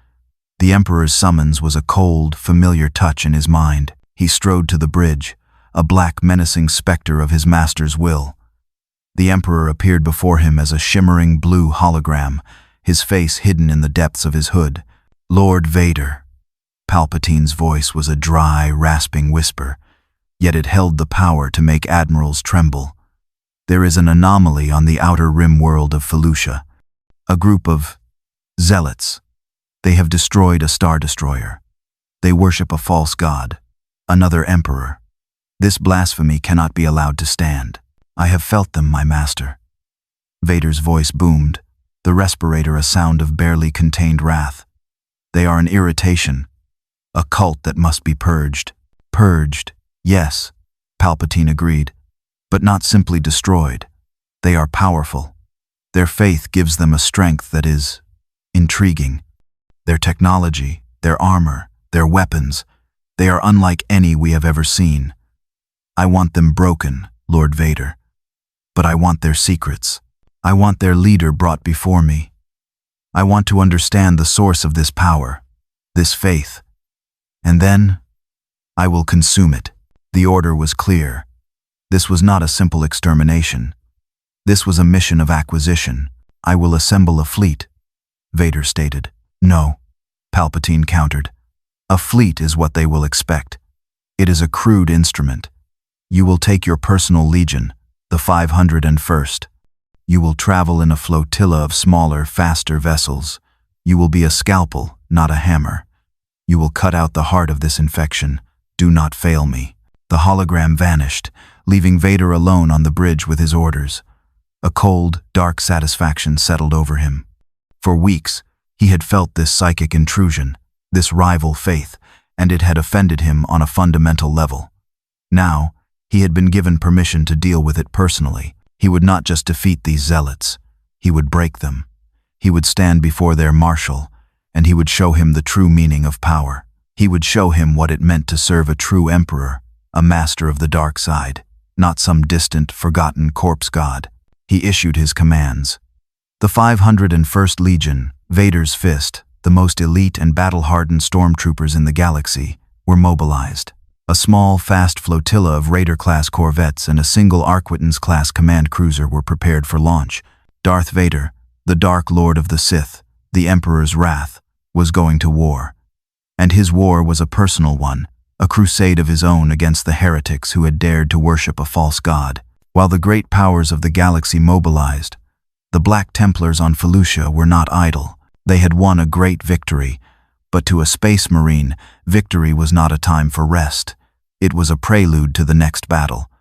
S1: The Emperor's summons was a cold, familiar touch in his mind. He strode to the bridge, a black, menacing specter of his master's will. The Emperor appeared before him as a shimmering blue hologram, his face hidden in the depths of his hood. "Lord Vader." Palpatine's voice was a dry, rasping whisper, yet it held the power to make admirals tremble. "There is an anomaly on the outer rim world of Felucia, a group of zealots. They have destroyed a Star Destroyer. They worship a false god, another emperor. This blasphemy cannot be allowed to stand. I have felt them, my master." Vader's voice boomed, the respirator a sound of barely contained wrath. "They are an irritation, a cult that must be purged." "Purged, yes, Palpatine agreed. But not simply destroyed. They are powerful. Their faith gives them a strength that is intriguing. Their technology, their armor, their weapons, they are unlike any we have ever seen. I want them broken, Lord Vader. But I want their secrets. I want their leader brought before me. I want to understand the source of this power, this faith. And then, I will consume it. The order was clear. This was not a simple extermination. This was a mission of acquisition. I will assemble a fleet, Vader stated. No, Palpatine countered. A fleet is what they will expect. It is a crude instrument. You will take your personal legion, the 501st. You will travel in a flotilla of smaller, faster vessels. You will be a scalpel, not a hammer. You will cut out the heart of this infection. Do not fail me. The hologram vanished, leaving Vader alone on the bridge with his orders. A cold, dark satisfaction settled over him. For weeks, he had felt this psychic intrusion, this rival faith, and it had offended him on a fundamental level. Now, he had been given permission to deal with it personally. He would not just defeat these zealots. He would break them. He would stand before their marshal, and he would show him the true meaning of power. He would show him what it meant to serve a true emperor, a master of the dark side, not some distant, forgotten corpse god. He issued his commands. The 501st Legion, Vader's Fist, the most elite and battle-hardened stormtroopers in the galaxy, were mobilized. A small, fast flotilla of Raider-class corvettes and a single Arquitens-class command cruiser were prepared for launch. Darth Vader, the Dark Lord of the Sith, the Emperor's wrath, was going to war. And his war was a personal one, a crusade of his own against the heretics who had dared to worship a false god. While the great powers of the galaxy mobilized, the Black Templars on Felucia were not idle. They had won a great victory, but to a space marine, victory was not a time for rest. It was a prelude to the next battle.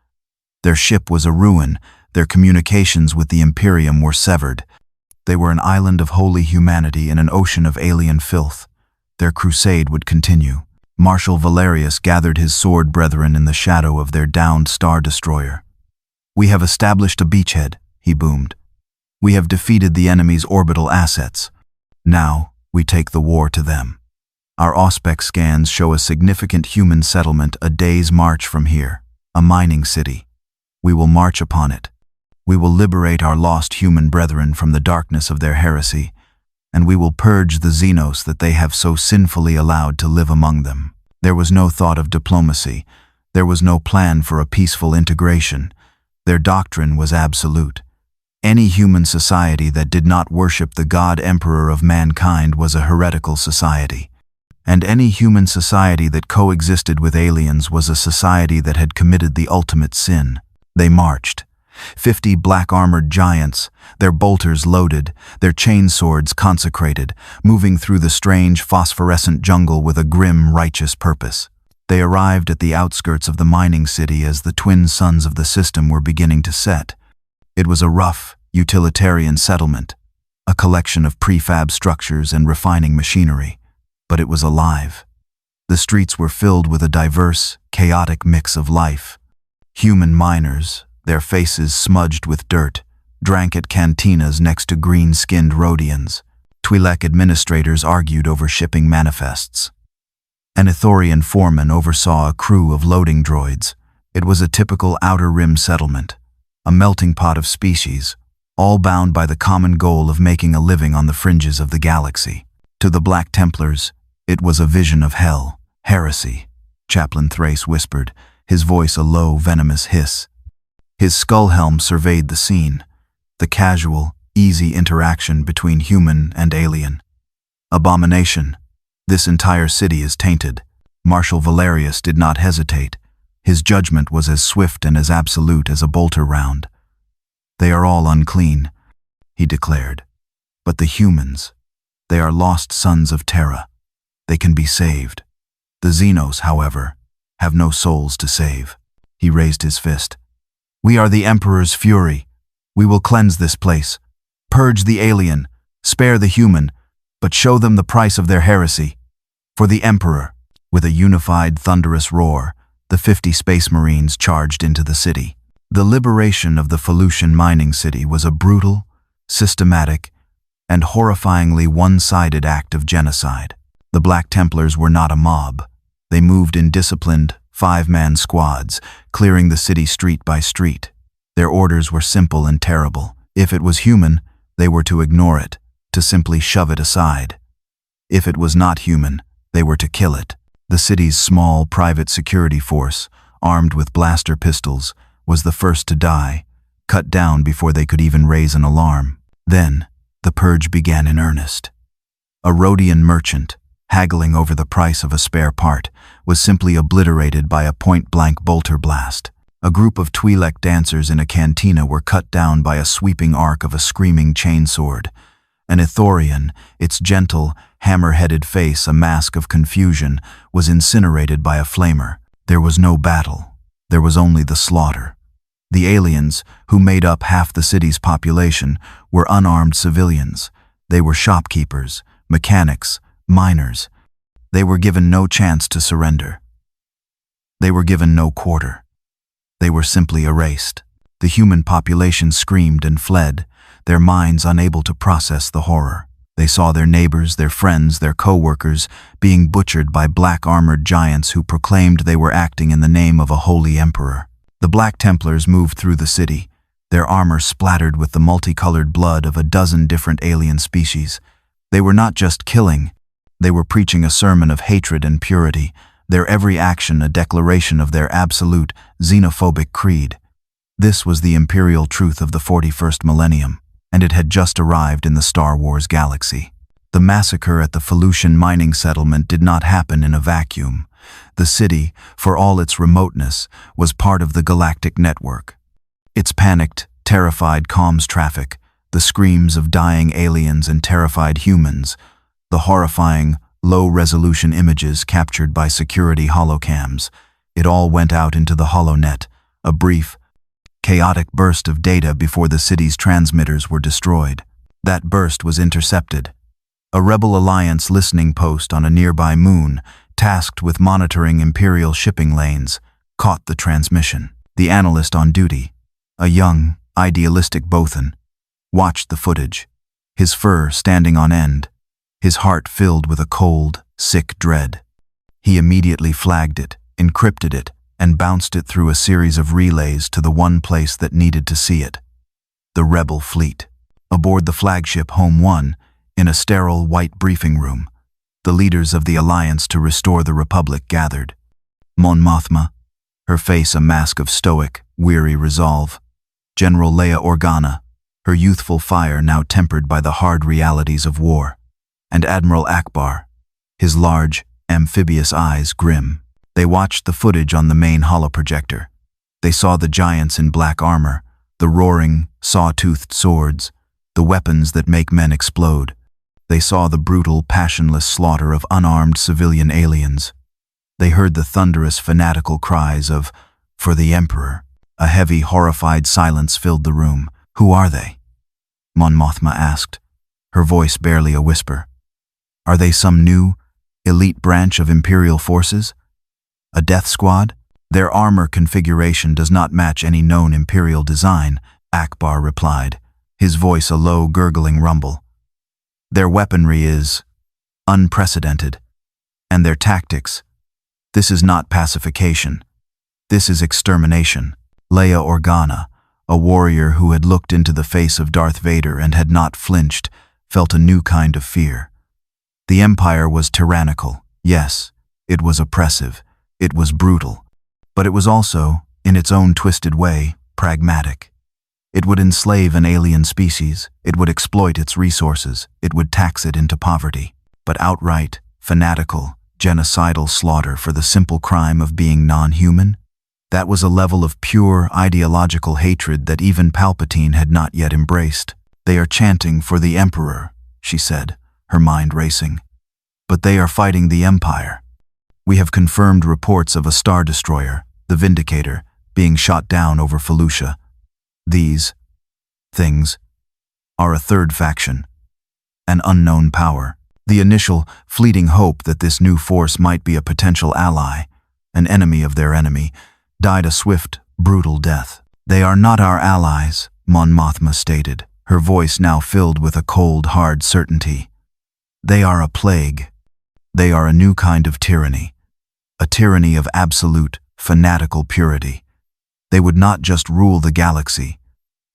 S1: Their ship was a ruin, their communications with the Imperium were severed. They were an island of holy humanity in an ocean of alien filth. Their crusade would continue. Marshal Valerius gathered his sword brethren in the shadow of their downed Star Destroyer. "We have established a beachhead," he boomed. "We have defeated the enemy's orbital assets. Now, we take the war to them. Our Auspex scans show a significant human settlement a day's march from here, a mining city. We will march upon it. We will liberate our lost human brethren from the darkness of their heresy, and we will purge the Xenos that they have so sinfully allowed to live among them." There was no thought of diplomacy. There was no plan for a peaceful integration. Their doctrine was absolute. Any human society that did not worship the God Emperor of mankind was a heretical society. And any human society that coexisted with aliens was a society that had committed the ultimate sin. They marched. 50 black-armored giants, their bolters loaded, their chainswords consecrated, moving through the strange phosphorescent jungle with a grim, righteous purpose. They arrived at the outskirts of the mining city as the twin suns of the system were beginning to set. It was a rough, utilitarian settlement, a collection of prefab structures and refining machinery, but it was alive. The streets were filled with a diverse, chaotic mix of life. Human miners, their faces smudged with dirt, drank at cantinas next to green-skinned Rhodians. Twi'lek administrators argued over shipping manifests. An Ithorian foreman oversaw a crew of loading droids. It was a typical Outer Rim settlement, a melting pot of species, all bound by the common goal of making a living on the fringes of the galaxy. To the Black Templars, it was a vision of hell, heresy, Chaplain Thrace whispered, his voice a low, venomous hiss. His skull helm surveyed the scene, the casual, easy interaction between human and alien. Abomination. This entire city is tainted. Marshal Valerius did not hesitate. His judgment was as swift and as absolute as a bolter round. "They are all unclean," he declared. "But the humans, they are lost sons of Terra. They can be saved. The Xenos, however, have no souls to save." He raised his fist. "We are the Emperor's fury. We will cleanse this place. Purge the alien, spare the human, but show them the price of their heresy. For the Emperor." With a unified, thunderous roar, the 50 Space Marines charged into the city. The liberation of the Felucian mining city was a brutal, systematic, and horrifyingly one-sided act of genocide. The Black Templars were not a mob. They moved in disciplined, five-man squads, clearing the city street by street. Their orders were simple and terrible. If it was human, they were to ignore it, to simply shove it aside. If it was not human, they were to kill it. The city's small private security force, armed with blaster pistols, was the first to die, cut down before they could even raise an alarm. Then, the purge began in earnest. A Rhodian merchant, haggling over the price of a spare part, was simply obliterated by a point-blank bolter blast. A group of Twi'lek dancers in a cantina were cut down by a sweeping arc of a screaming chainsword. An Ithorian, its gentle, hammer-headed face a mask of confusion, was incinerated by a flamer. There was no battle. There was only the slaughter. The aliens, who made up half the city's population, were unarmed civilians. They were shopkeepers, mechanics, miners. They were given no chance to surrender. They were given no quarter. They were simply erased. The human population screamed and fled, their minds unable to process the horror. They saw their neighbors, their friends, their co-workers being butchered by black-armored giants who proclaimed they were acting in the name of a holy emperor. The Black Templars moved through the city, their armor splattered with the multicolored blood of a dozen different alien species. They were not just killing, they were preaching a sermon of hatred and purity, their every action a declaration of their absolute, xenophobic creed. This was the imperial truth of the 41st millennium, and it had just arrived in the Star Wars galaxy. The massacre at the Felucian mining settlement did not happen in a vacuum. The city, for all its remoteness, was part of the galactic network. Its panicked, terrified comms traffic, the screams of dying aliens and terrified humans, the horrifying, low-resolution images captured by security holocams, it all went out into the HoloNet, a brief, chaotic burst of data before the city's transmitters were destroyed. That burst was intercepted. A Rebel Alliance listening post on a nearby moon, tasked with monitoring Imperial shipping lanes, caught the transmission. The analyst on duty, a young, idealistic Bothan, watched the footage, his fur standing on end, his heart filled with a cold, sick dread. He immediately flagged it, encrypted it, and bounced it through a series of relays to the one place that needed to see it: the Rebel fleet. Aboard the flagship Home One, in a sterile white briefing room, the leaders of the Alliance to restore the Republic gathered. Mon Mothma, her face a mask of stoic, weary resolve. General Leia Organa, her youthful fire now tempered by the hard realities of war. And Admiral Akbar, his large, amphibious eyes grim. They watched the footage on the main holoprojector. They saw the giants in black armor, the roaring, saw-toothed swords, the weapons that make men explode. They saw the brutal, passionless slaughter of unarmed civilian aliens. They heard the thunderous, fanatical cries of, "For the Emperor." A heavy, horrified silence filled the room. "Who are they?" Mon Mothma asked, her voice barely a whisper. "Are they some new, elite branch of Imperial forces? A death squad?" "Their armor configuration does not match any known Imperial design," Akbar replied, his voice a low, gurgling rumble. "Their weaponry is unprecedented, and their tactics. This is not pacification. This is extermination." Leia Organa, a warrior who had looked into the face of Darth Vader and had not flinched, felt a new kind of fear. The Empire was tyrannical, yes, it was oppressive, it was brutal, but it was also, in its own twisted way, pragmatic. It would enslave an alien species, it would exploit its resources, it would tax it into poverty. But outright, fanatical, genocidal slaughter for the simple crime of being non-human? That was a level of pure, ideological hatred that even Palpatine had not yet embraced. "They are chanting for the Emperor," she said, her mind racing. "But they are fighting the Empire. We have confirmed reports of a Star Destroyer, the Vindicator, being shot down over Felucia. These things are a third faction, an unknown power." The initial, fleeting hope that this new force might be a potential ally, an enemy of their enemy, died a swift, brutal death. "They are not our allies," Mon Mothma stated, her voice now filled with a cold, hard certainty. "They are a plague. They are a new kind of tyranny, a tyranny of absolute, fanatical purity. They would not just rule the galaxy,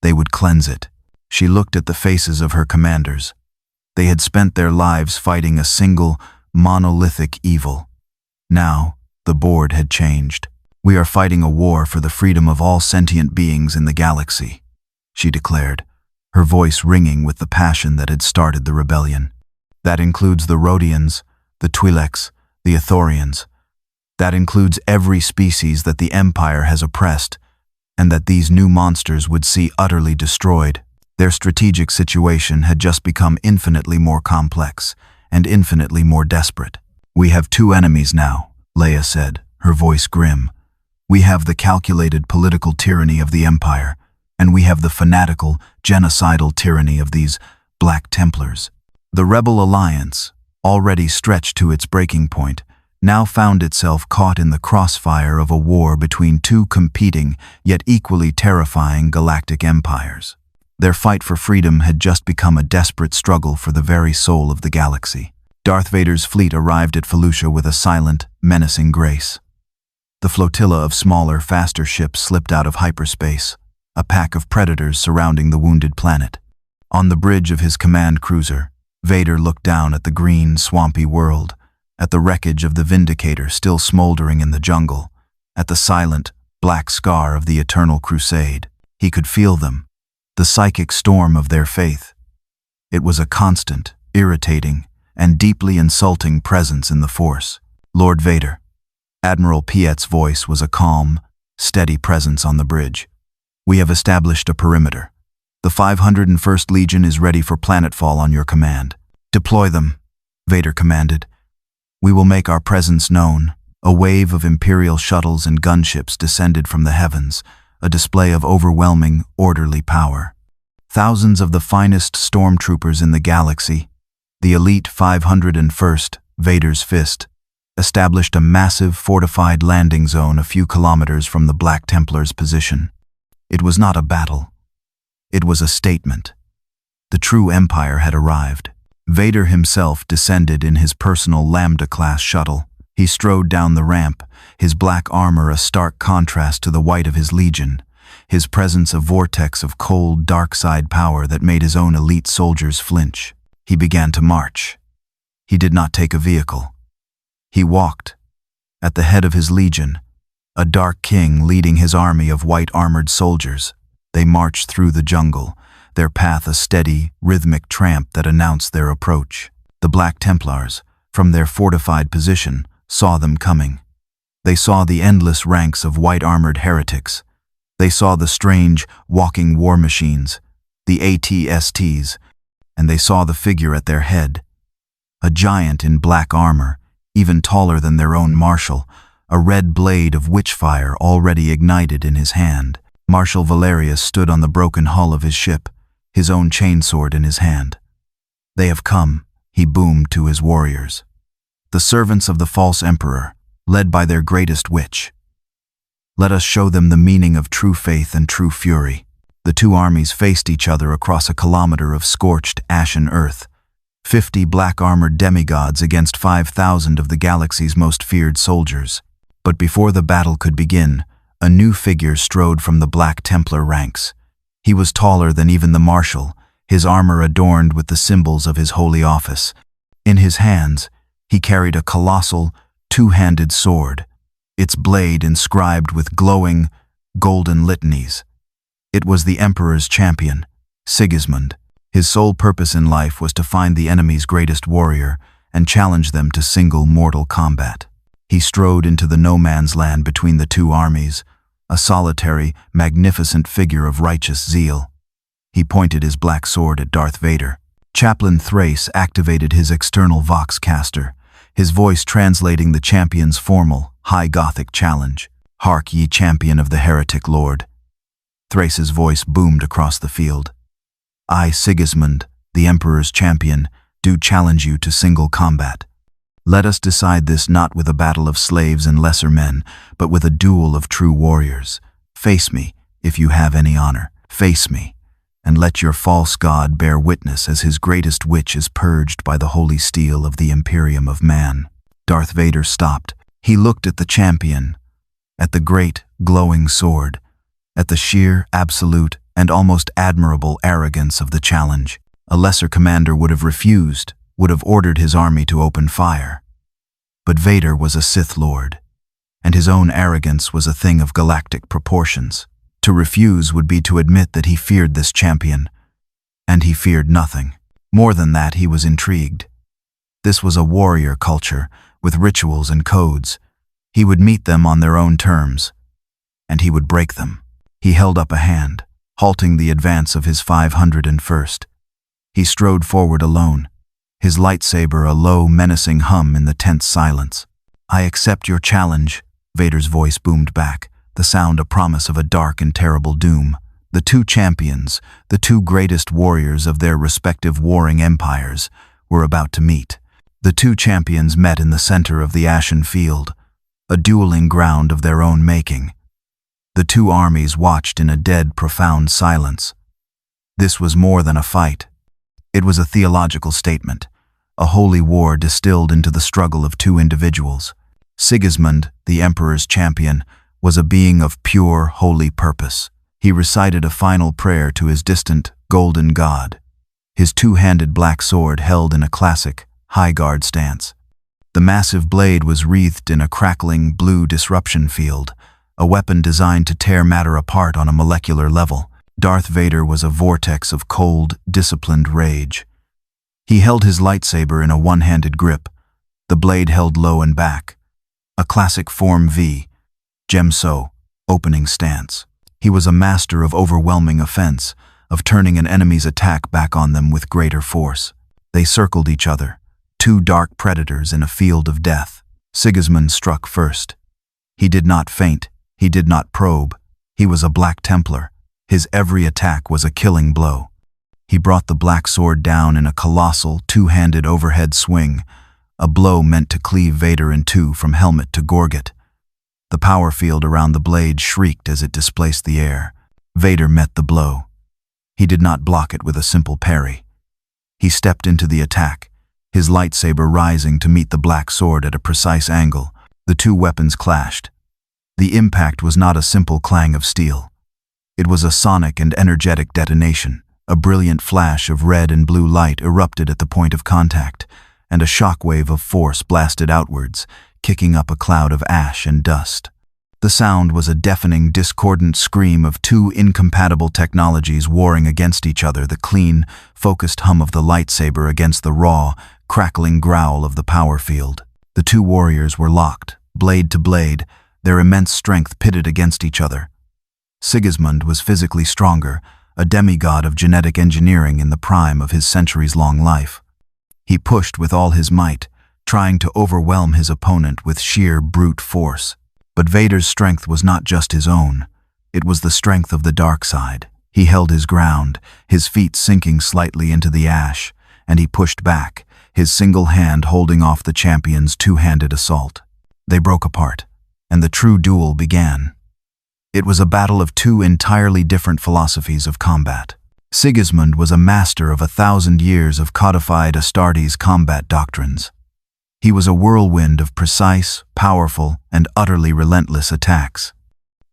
S1: they would cleanse it." She looked at the faces of her commanders. They had spent their lives fighting a single, monolithic evil. Now, the board had changed. "We are fighting a war for the freedom of all sentient beings in the galaxy," she declared, her voice ringing with the passion that had started the rebellion. "That includes the Rhodians, the Twi'leks, the Ithorians. That includes every species that the Empire has oppressed, and that these new monsters would see utterly destroyed." Their strategic situation had just become infinitely more complex and infinitely more desperate. "We have two enemies now," Leia said, her voice grim. "We have the calculated political tyranny of the Empire, and we have the fanatical, genocidal tyranny of these Black Templars." The Rebel Alliance, already stretched to its breaking point, now found itself caught in the crossfire of a war between two competing yet equally terrifying galactic empires. Their fight for freedom had just become a desperate struggle for the very soul of the galaxy. Darth Vader's fleet arrived at Felucia with a silent, menacing grace. The flotilla of smaller, faster ships slipped out of hyperspace, a pack of predators surrounding the wounded planet. On the bridge of his command cruiser, Vader looked down at the green, swampy world, at the wreckage of the Vindicator still smoldering in the jungle, at the silent, black scar of the Eternal Crusade. He could feel them, the psychic storm of their faith. It was a constant, irritating, and deeply insulting presence in the Force. "Lord Vader." Admiral Piet's voice was a calm, steady presence on the bridge. "We have established a perimeter. The 501st Legion is ready for planetfall on your command. Deploy them," Vader commanded. "We will make our presence known." A wave of Imperial shuttles and gunships descended from the heavens, a display of overwhelming, orderly power. Thousands of the finest stormtroopers in the galaxy, the elite 501st, Vader's Fist, established a massive fortified landing zone a few kilometers from the Black Templars' position. It was not a battle. It was a statement. The true Empire had arrived. Vader himself descended in his personal Lambda-class shuttle. He strode down the ramp, his black armor a stark contrast to the white of his Legion, his presence a vortex of cold, dark-side power that made his own elite soldiers flinch. He began to march. He did not take a vehicle. He walked. At the head of his Legion, a dark king leading his army of white-armored soldiers, they marched through the jungle, their path a steady, rhythmic tramp that announced their approach. The Black Templars, from their fortified position, saw them coming. They saw the endless ranks of white-armored heretics. They saw the strange, walking war machines, the AT-STs, and they saw the figure at their head. A giant in black armor, even taller than their own marshal, a red blade of witchfire already ignited in his hand. Marshal Valerius stood on the broken hull of his ship, his own chainsword in his hand. "They have come," he boomed to his warriors. "The servants of the false emperor, led by their greatest witch. Let us show them the meaning of true faith and true fury." The two armies faced each other across a kilometer of scorched, ashen earth. 50 black-armored demigods against 5,000 of the galaxy's most feared soldiers. But before the battle could begin, a new figure strode from the Black Templar ranks. He was taller than even the Marshal, his armor adorned with the symbols of his holy office. In his hands, he carried a colossal, two-handed sword, its blade inscribed with glowing, golden litanies. It was the Emperor's champion, Sigismund. His sole purpose in life was to find the enemy's greatest warrior and challenge them to single mortal combat. He strode into the no-man's land between the two armies, a solitary, magnificent figure of righteous zeal. He pointed his black sword at Darth Vader. Chaplain Thrace activated his external voxcaster, his voice translating the champion's formal, high Gothic challenge. "Hark ye, champion of the heretic lord." Thrace's voice boomed across the field. "I, Sigismund, the Emperor's champion, do challenge you to single combat." Let us decide this not with a battle of slaves and lesser men, but with a duel of true warriors. Face me, if you have any honor. Face me, and let your false god bear witness as his greatest witch is purged by the holy steel of the Imperium of Man." Darth Vader stopped. He looked at the champion, at the great, glowing sword, at the sheer, absolute, and almost admirable arrogance of the challenge. A lesser commander would have refused, would have ordered his army to open fire. But Vader was a Sith Lord, and his own arrogance was a thing of galactic proportions. To refuse would be to admit that he feared this champion, and he feared nothing. More than that, he was intrigued. This was a warrior culture, with rituals and codes. He would meet them on their own terms, and he would break them. He held up a hand, halting the advance of his 501st. He strode forward alone, his lightsaber a low, menacing hum in the tense silence. "I accept your challenge," Vader's voice boomed back, the sound a promise of a dark and terrible doom. The two champions, the two greatest warriors of their respective warring empires, were about to meet. The two champions met in the center of the Ashen Field, a dueling ground of their own making. The two armies watched in a dead, profound silence. This was more than a fight. It was a theological statement, a holy war distilled into the struggle of two individuals. Sigismund, the Emperor's champion, was a being of pure, holy purpose. He recited a final prayer to his distant, golden god, his two-handed black sword held in a classic, high-guard stance. The massive blade was wreathed in a crackling, blue disruption field, a weapon designed to tear matter apart on a molecular level. Darth Vader was a vortex of cold, disciplined rage. He held his lightsaber in a one-handed grip, the blade held low and back. A classic Form V, Gemso, opening stance. He was a master of overwhelming offense, of turning an enemy's attack back on them with greater force. They circled each other, two dark predators in a field of death. Sigismund struck first. He did not feint, he did not probe. He was a Black Templar. His every attack was a killing blow. He brought the black sword down in a colossal, two-handed overhead swing, a blow meant to cleave Vader in two from helmet to gorget. The power field around the blade shrieked as it displaced the air. Vader met the blow. He did not block it with a simple parry. He stepped into the attack, his lightsaber rising to meet the black sword at a precise angle. The two weapons clashed. The impact was not a simple clang of steel. It was a sonic and energetic detonation. A brilliant flash of red and blue light erupted at the point of contact, and a shockwave of force blasted outwards, kicking up a cloud of ash and dust. The sound was a deafening, discordant scream of two incompatible technologies warring against each other, the clean, focused hum of the lightsaber against the raw, crackling growl of the power field. The two warriors were locked, blade to blade, their immense strength pitted against each other. Sigismund was physically stronger, a demigod of genetic engineering in the prime of his centuries-long life. He pushed with all his might, trying to overwhelm his opponent with sheer brute force. But Vader's strength was not just his own. It was the strength of the dark side. He held his ground, his feet sinking slightly into the ash, and he pushed back, his single hand holding off the champion's two-handed assault. They broke apart, and the true duel began. It was a battle of two entirely different philosophies of combat. Sigismund was a master of 1,000 years of codified Astartes combat doctrines. He was a whirlwind of precise, powerful, and utterly relentless attacks.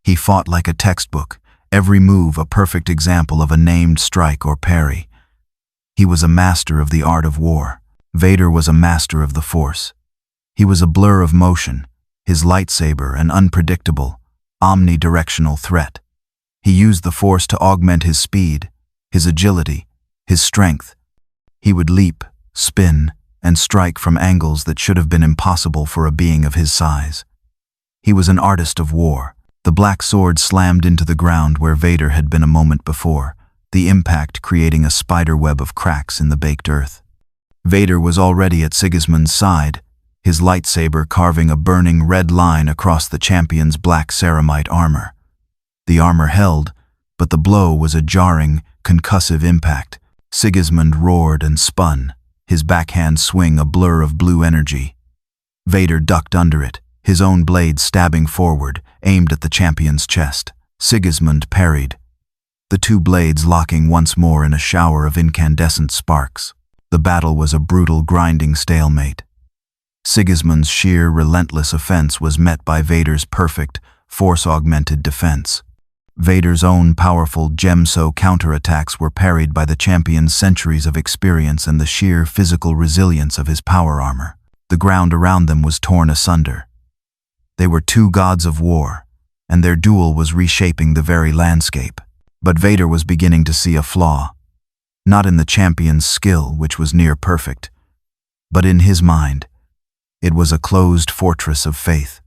S1: He fought like a textbook, every move a perfect example of a named strike or parry. He was a master of the art of war. Vader was a master of the Force. He was a blur of motion, his lightsaber an unpredictable, omnidirectional threat. He used the Force to augment his speed, his agility, his strength. He would leap, spin, and strike from angles that should have been impossible for a being of his size. He was an artist of war. The black sword slammed into the ground where Vader had been a moment before, the impact creating a spiderweb of cracks in the baked earth. Vader was already at Sigismund's side, his lightsaber carving a burning red line across the champion's black ceramite armor. The armor held, but the blow was a jarring, concussive impact. Sigismund roared and spun, his backhand swing a blur of blue energy. Vader ducked under it, his own blade stabbing forward, aimed at the champion's chest. Sigismund parried, the two blades locking once more in a shower of incandescent sparks. The battle was a brutal, grinding stalemate. Sigismund's sheer, relentless offense was met by Vader's perfect, force-augmented defense. Vader's own powerful Gemso counterattacks were parried by the champion's centuries of experience and the sheer physical resilience of his power armor. The ground around them was torn asunder. They were two gods of war, and their duel was reshaping the very landscape. But Vader was beginning to see a flaw, not in the champion's skill, which was near perfect, but in his mind. It was a closed fortress of faith.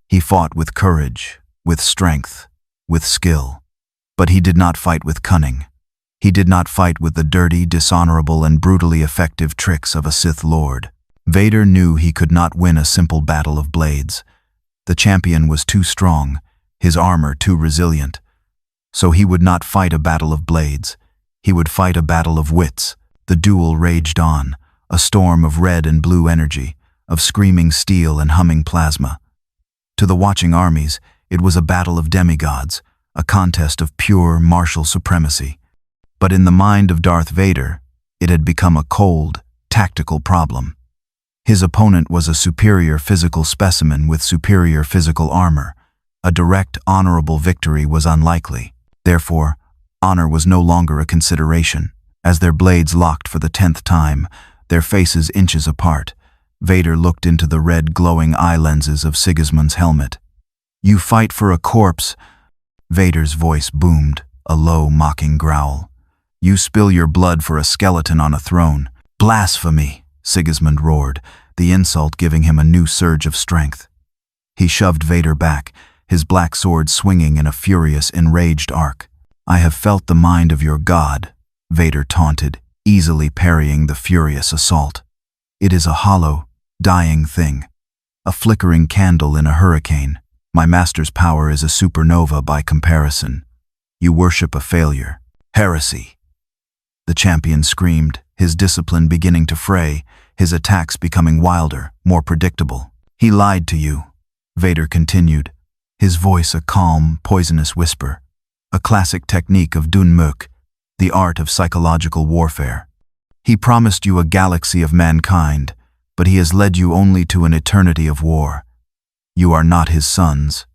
S1: He fought with courage, with strength, with skill. But he did not fight with cunning. He did not fight with the dirty, dishonorable, and brutally effective tricks of a Sith Lord. Vader knew he could not win a simple battle of blades. The champion was too strong, his armor too resilient. So he would not fight a battle of blades. He would fight a battle of wits. The duel raged on, a storm of red and blue energy, of screaming steel and humming plasma. To the watching armies, it was a battle of demigods, a contest of pure martial supremacy. But in the mind of Darth Vader, it had become a cold, tactical problem. His opponent was a superior physical specimen with superior physical armor. A direct, honorable victory was unlikely. Therefore, honor was no longer a consideration. As their blades locked for the 10th time, their faces inches apart, Vader looked into the red, glowing eye lenses of Sigismund's helmet. "You fight for a corpse," Vader's voice boomed, a low, mocking growl. "You spill your blood for a skeleton on a throne." "Blasphemy," Sigismund roared, the insult giving him a new surge of strength. He shoved Vader back, his black sword swinging in a furious, enraged arc. "I have felt the mind of your god," Vader taunted, easily parrying the furious assault. "It is a hollow, dying thing, a flickering candle in a hurricane. My master's power is a supernova by comparison. You worship a failure. Heresy." The champion screamed, his discipline beginning to fray, his attacks becoming wilder, more predictable. "He lied to you," Vader continued, his voice a calm, poisonous whisper. A classic technique of Dunmuk, the art of psychological warfare. "He promised you a galaxy of mankind, but he has led you only to an eternity of war. You are not his sons.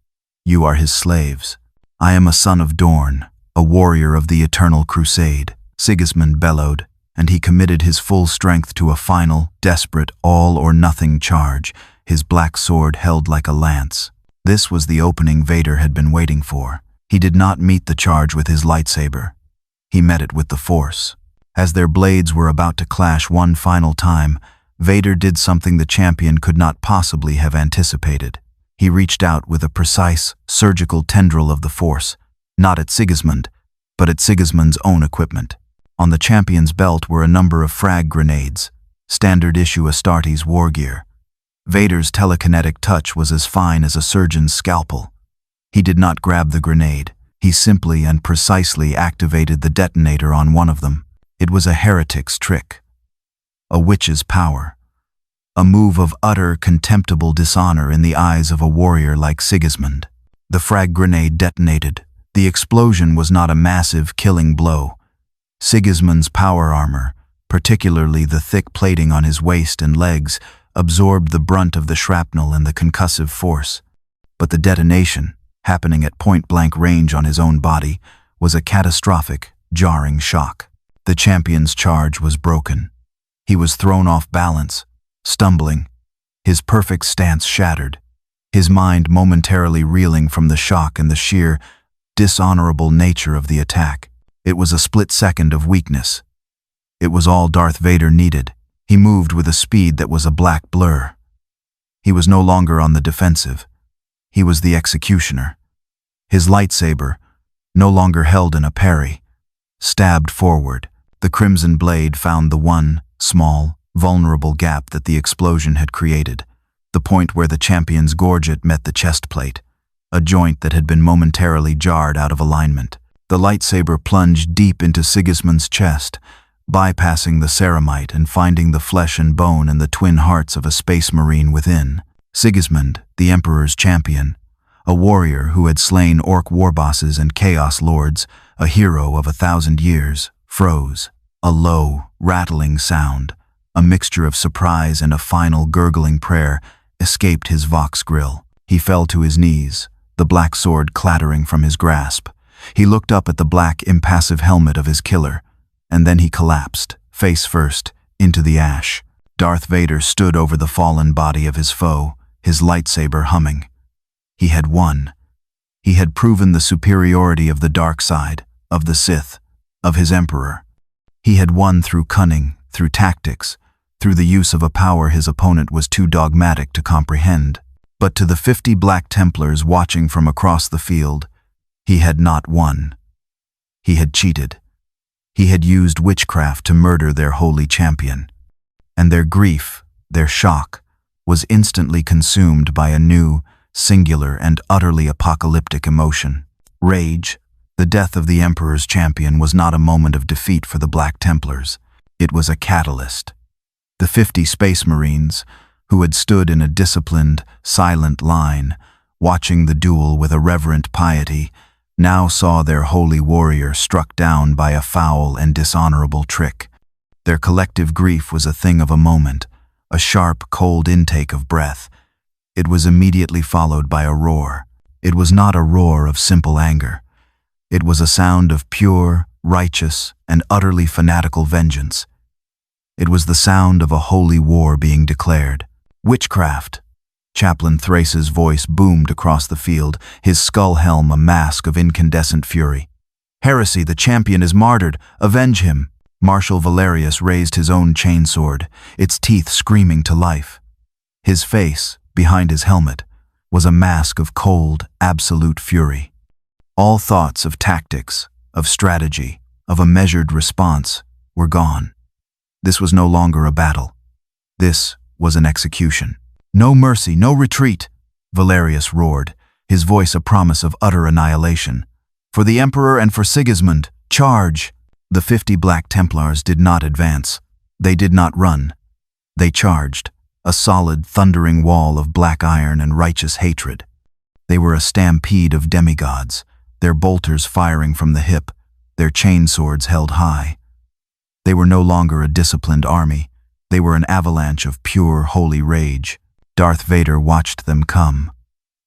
S1: You are his slaves. I am a son of Dorn, a warrior of the Eternal Crusade," Sigismund bellowed, and he committed his full strength to a final, desperate, all-or-nothing charge, his black sword held like a lance. This was the opening Vader had been waiting for. He did not meet the charge with his lightsaber. He met it with the Force. As their blades were about to clash one final time, Vader did something the champion could not possibly have anticipated. He reached out with a precise, surgical tendril of the Force, not at Sigismund, but at Sigismund's own equipment. On the champion's belt were a number of frag grenades, standard-issue Astartes war gear. Vader's telekinetic touch was as fine as a surgeon's scalpel. He did not grab the grenade. He simply and precisely activated the detonator on one of them. It was a heretic's trick, a witch's power, a move of utter, contemptible dishonor in the eyes of a warrior like Sigismund. The frag grenade detonated. The explosion was not a massive, killing blow. Sigismund's power armor, particularly the thick plating on his waist and legs, absorbed the brunt of the shrapnel and the concussive force. But the detonation, happening at point-blank range on his own body, was a catastrophic, jarring shock. The champion's charge was broken. He was thrown off balance, stumbling, his perfect stance shattered, his mind momentarily reeling from the shock and the sheer, dishonorable nature of the attack. It was a split second of weakness. It was all Darth Vader needed. He moved with a speed that was a black blur. He was no longer on the defensive. He was the executioner. His lightsaber, no longer held in a parry, stabbed forward. The crimson blade found the one, small, vulnerable gap that the explosion had created, the point where the champion's gorget met the chest plate, a joint that had been momentarily jarred out of alignment. The lightsaber plunged deep into Sigismund's chest, bypassing the ceramite and finding the flesh and bone and the twin hearts of a space marine within. Sigismund, the Emperor's champion, a warrior who had slain orc warbosses and chaos lords, a hero of 1,000 years, froze. A low, rattling sound, a mixture of surprise and a final gurgling prayer, escaped his vox grill. He fell to his knees, the black sword clattering from his grasp. He looked up at the black, impassive helmet of his killer, and then he collapsed, face first, into the ash. Darth Vader stood over the fallen body of his foe, his lightsaber humming. He had won. He had proven the superiority of the dark side, of the Sith, of his Emperor. He had won through cunning, through tactics, through the use of a power his opponent was too dogmatic to comprehend. But to the 50 Black Templars watching from across the field, he had not won. He had cheated. He had used witchcraft to murder their holy champion. And their grief, their shock, was instantly consumed by a new, singular, and utterly apocalyptic emotion. Rage. The death of the Emperor's champion was not a moment of defeat for the Black Templars. It was a catalyst. The 50 Space Marines, who had stood in a disciplined, silent line, watching the duel with a reverent piety, now saw their holy warrior struck down by a foul and dishonorable trick. Their collective grief was a thing of a moment, a sharp, cold intake of breath. It was immediately followed by a roar. It was not a roar of simple anger. It was a sound of pure, righteous, and utterly fanatical vengeance. It was the sound of a holy war being declared. Witchcraft. Chaplain Thrace's voice boomed across the field, his skull helm a mask of incandescent fury. Heresy, the champion is martyred. Avenge him. Marshal Valerius raised his own chainsword, its teeth screaming to life. His face, behind his helmet, was a mask of cold, absolute fury. All thoughts of tactics, of strategy, of a measured response were gone. This was no longer a battle. This was an execution. No mercy, no retreat, Valerius roared, his voice a promise of utter annihilation. For the Emperor and for Sigismund, charge! The 50 Black Templars did not advance. They did not run. They charged, a solid, thundering wall of black iron and righteous hatred. They were a stampede of demigods, their bolters firing from the hip, their chainswords held high. They were no longer a disciplined army. They were an avalanche of pure, holy rage. Darth Vader watched them come.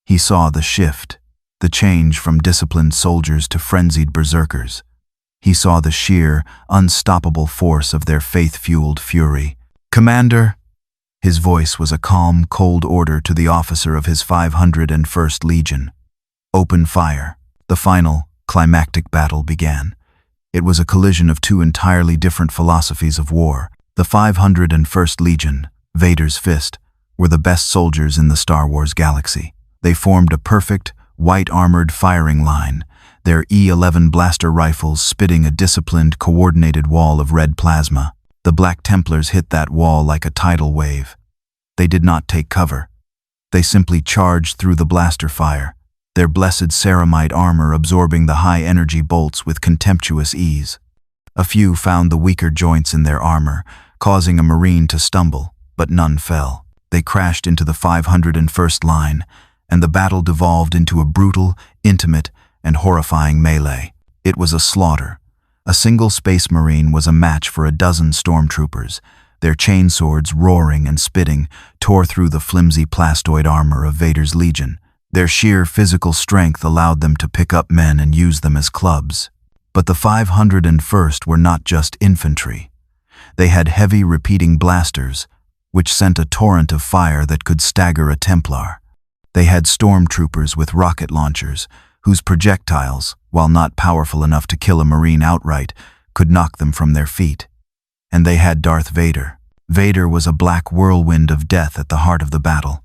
S1: He saw the shift, the change from disciplined soldiers to frenzied berserkers. He saw the sheer, unstoppable force of their faith-fueled fury. "Commander!" His voice was a calm, cold order to the officer of his 501st Legion. "Open fire." The final, climactic battle began. It was a collision of two entirely different philosophies of war. The 501st Legion, Vader's fist, were the best soldiers in the Star Wars galaxy. They formed a perfect, white-armored firing line, their E-11 blaster rifles spitting a disciplined, coordinated wall of red plasma. The Black Templars hit that wall like a tidal wave. They did not take cover. They simply charged through the blaster fire, their blessed ceramite armor absorbing the high-energy bolts with contemptuous ease. A few found the weaker joints in their armor, causing a Marine to stumble, but none fell. They crashed into the 501st line, and the battle devolved into a brutal, intimate, and horrifying melee. It was a slaughter. A single Space Marine was a match for a dozen stormtroopers. Their chainswords, roaring and spitting, tore through the flimsy plastoid armor of Vader's Legion. Their sheer physical strength allowed them to pick up men and use them as clubs. But the 501st were not just infantry. They had heavy repeating blasters, which sent a torrent of fire that could stagger a Templar. They had stormtroopers with rocket launchers, whose projectiles, while not powerful enough to kill a Marine outright, could knock them from their feet. And they had Darth Vader. Vader was a black whirlwind of death at the heart of the battle.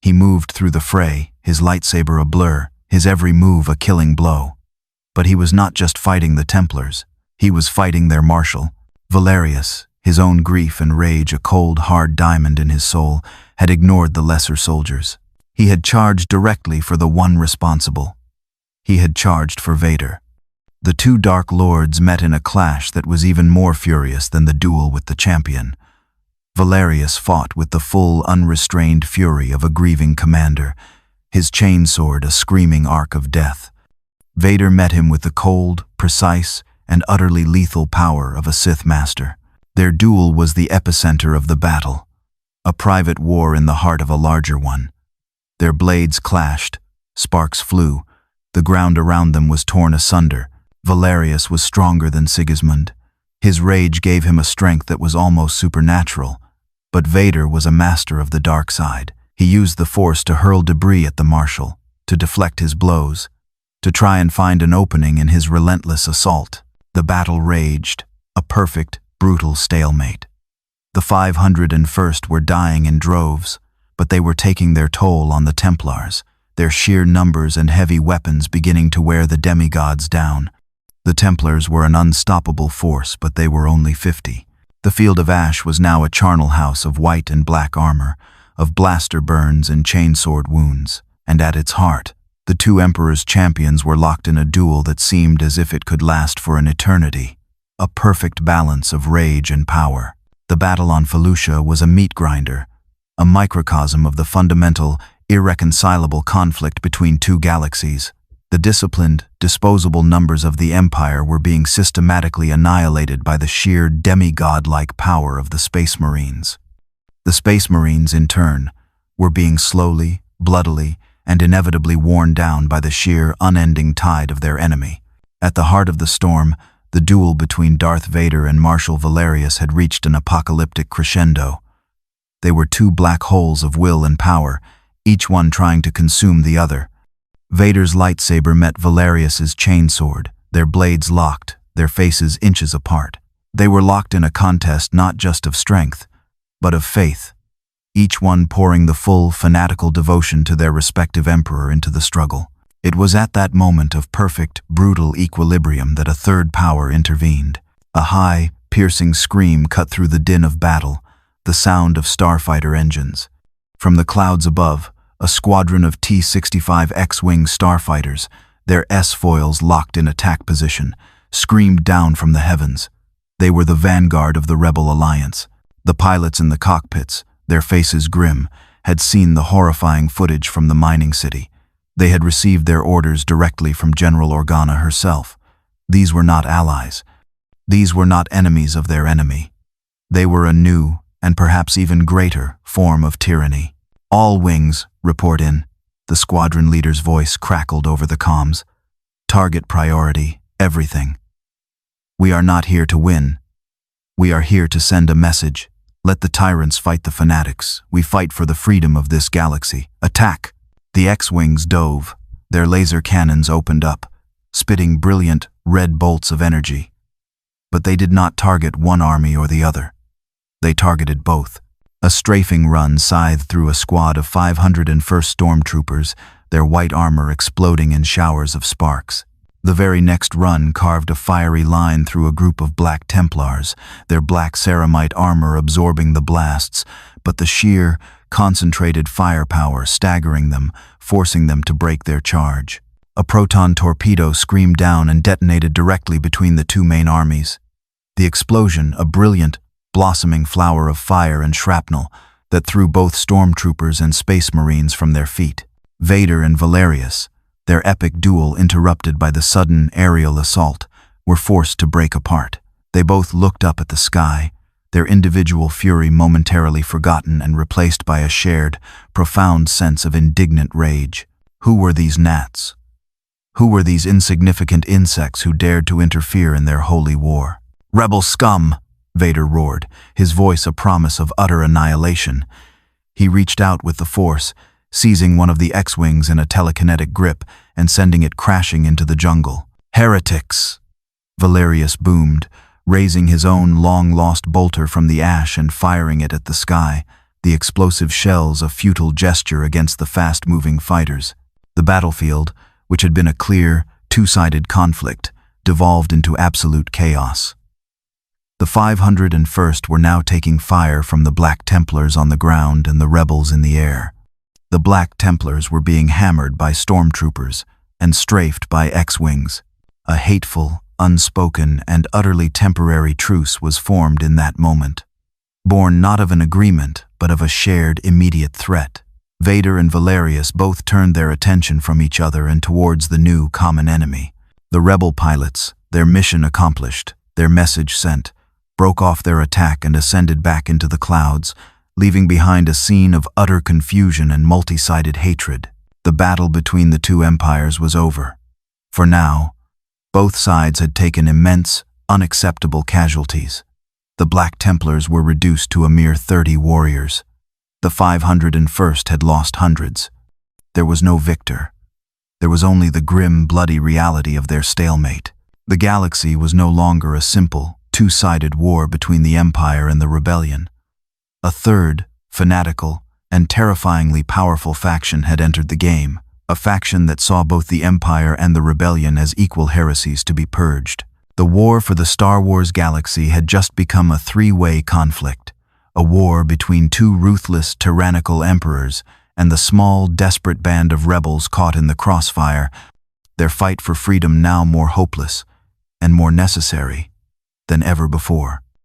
S1: He moved through the fray, his lightsaber a blur, his every move a killing blow. But he was not just fighting the Templars. He was fighting their marshal. Valerius, his own grief and rage a cold, hard diamond in his soul, had ignored the lesser soldiers. He had charged directly for the one responsible. He had charged for Vader. The two Dark Lords met in a clash that was even more furious than the duel with the champion. Valerius fought with the full, unrestrained fury of a grieving commander, his chainsword a screaming arc of death. Vader met him with the cold, precise, and utterly lethal power of a Sith master. Their duel was the epicenter of the battle, a private war in the heart of a larger one. Their blades clashed, sparks flew, the ground around them was torn asunder. Valerius was stronger than Sigismund. His rage gave him a strength that was almost supernatural. But Vader was a master of the dark side. He used the Force to hurl debris at the Marshal, to deflect his blows, to try and find an opening in his relentless assault. The battle raged, a perfect, brutal stalemate. The 501st were dying in droves, but they were taking their toll on the Templars, their sheer numbers and heavy weapons beginning to wear the demigods down. The Templars were an unstoppable force, but they were only 50. The Field of Ash was now a charnel house of white and black armor, of blaster burns and chainsword wounds, and at its heart, the two Emperor's champions were locked in a duel that seemed as if it could last for an eternity, a perfect balance of rage and power. The battle on Felucia was a meat grinder, a microcosm of the fundamental, irreconcilable conflict between two galaxies. The disciplined, disposable numbers of the Empire were being systematically annihilated by the sheer demigod-like power of the Space Marines. The Space Marines, in turn, were being slowly, bloodily, and inevitably worn down by the sheer, unending tide of their enemy. At the heart of the storm, the duel between Darth Vader and Marshal Valerius had reached an apocalyptic crescendo. They were two black holes of will and power, each one trying to consume the other. Vader's lightsaber met Valerius's chainsword, their blades locked, their faces inches apart. They were locked in a contest not just of strength, but of faith, each one pouring the full, fanatical devotion to their respective emperor into the struggle. It was at that moment of perfect, brutal equilibrium that a third power intervened. A high, piercing scream cut through the din of battle, the sound of starfighter engines. From the clouds above, a squadron of T-65 X-Wing starfighters, their S-foils locked in attack position, screamed down from the heavens. They were the vanguard of the Rebel Alliance. The pilots in the cockpits, their faces grim, had seen the horrifying footage from the mining city. They had received their orders directly from General Organa herself. These were not allies. These were not enemies of their enemy. They were a new, and perhaps even greater, form of tyranny. "All wings, report in," the squadron leader's voice crackled over the comms. "Target priority, everything. We are not here to win. We are here to send a message. Let the tyrants fight the fanatics. We fight for the freedom of this galaxy. Attack!" The X-Wings dove. Their laser cannons opened up, spitting brilliant, red bolts of energy. But they did not target one army or the other. They targeted both. A strafing run scythed through a squad of 501st stormtroopers, their white armor exploding in showers of sparks. The very next run carved a fiery line through a group of Black Templars, their black ceramite armor absorbing the blasts, but the sheer, concentrated firepower staggering them, forcing them to break their charge. A proton torpedo screamed down and detonated directly between the two main armies. The explosion, a brilliant, blossoming flower of fire and shrapnel that threw both stormtroopers and space marines from their feet. Vader and Valerius, their epic duel interrupted by the sudden aerial assault, were forced to break apart. They both looked up at the sky, their individual fury momentarily forgotten and replaced by a shared, profound sense of indignant rage. Who were these gnats? Who were these insignificant insects who dared to interfere in their holy war? "Rebel scum!" Vader roared, his voice a promise of utter annihilation. He reached out with the Force, seizing one of the X-Wings in a telekinetic grip and sending it crashing into the jungle. "Heretics!" Valerius boomed, raising his own long-lost bolter from the ash and firing it at the sky, the explosive shells a futile gesture against the fast-moving fighters. The battlefield, which had been a clear, two-sided conflict, devolved into absolute chaos. The 501st were now taking fire from the Black Templars on the ground and the rebels in the air. The Black Templars were being hammered by stormtroopers and strafed by X-Wings. A hateful, unspoken, and utterly temporary truce was formed in that moment, born not of an agreement, but of a shared, immediate threat. Vader and Valerius both turned their attention from each other and towards the new common enemy. The rebel pilots, their mission accomplished, their message sent, broke off their attack and ascended back into the clouds, leaving behind a scene of utter confusion and multi-sided hatred. The battle between the two empires was over. For now, both sides had taken immense, unacceptable casualties. The Black Templars were reduced to a mere 30 warriors. The 501st had lost hundreds. There was no victor. There was only the grim, bloody reality of their stalemate. The galaxy was no longer a simple, two-sided war between the Empire and the Rebellion. A third, fanatical, and terrifyingly powerful faction had entered the game, a faction that saw both the Empire and the Rebellion as equal heresies to be purged. The war for the Star Wars galaxy had just become a three-way conflict, a war between two ruthless, tyrannical emperors and the small, desperate band of rebels caught in the crossfire, their fight for freedom now more hopeless and more necessary than ever before.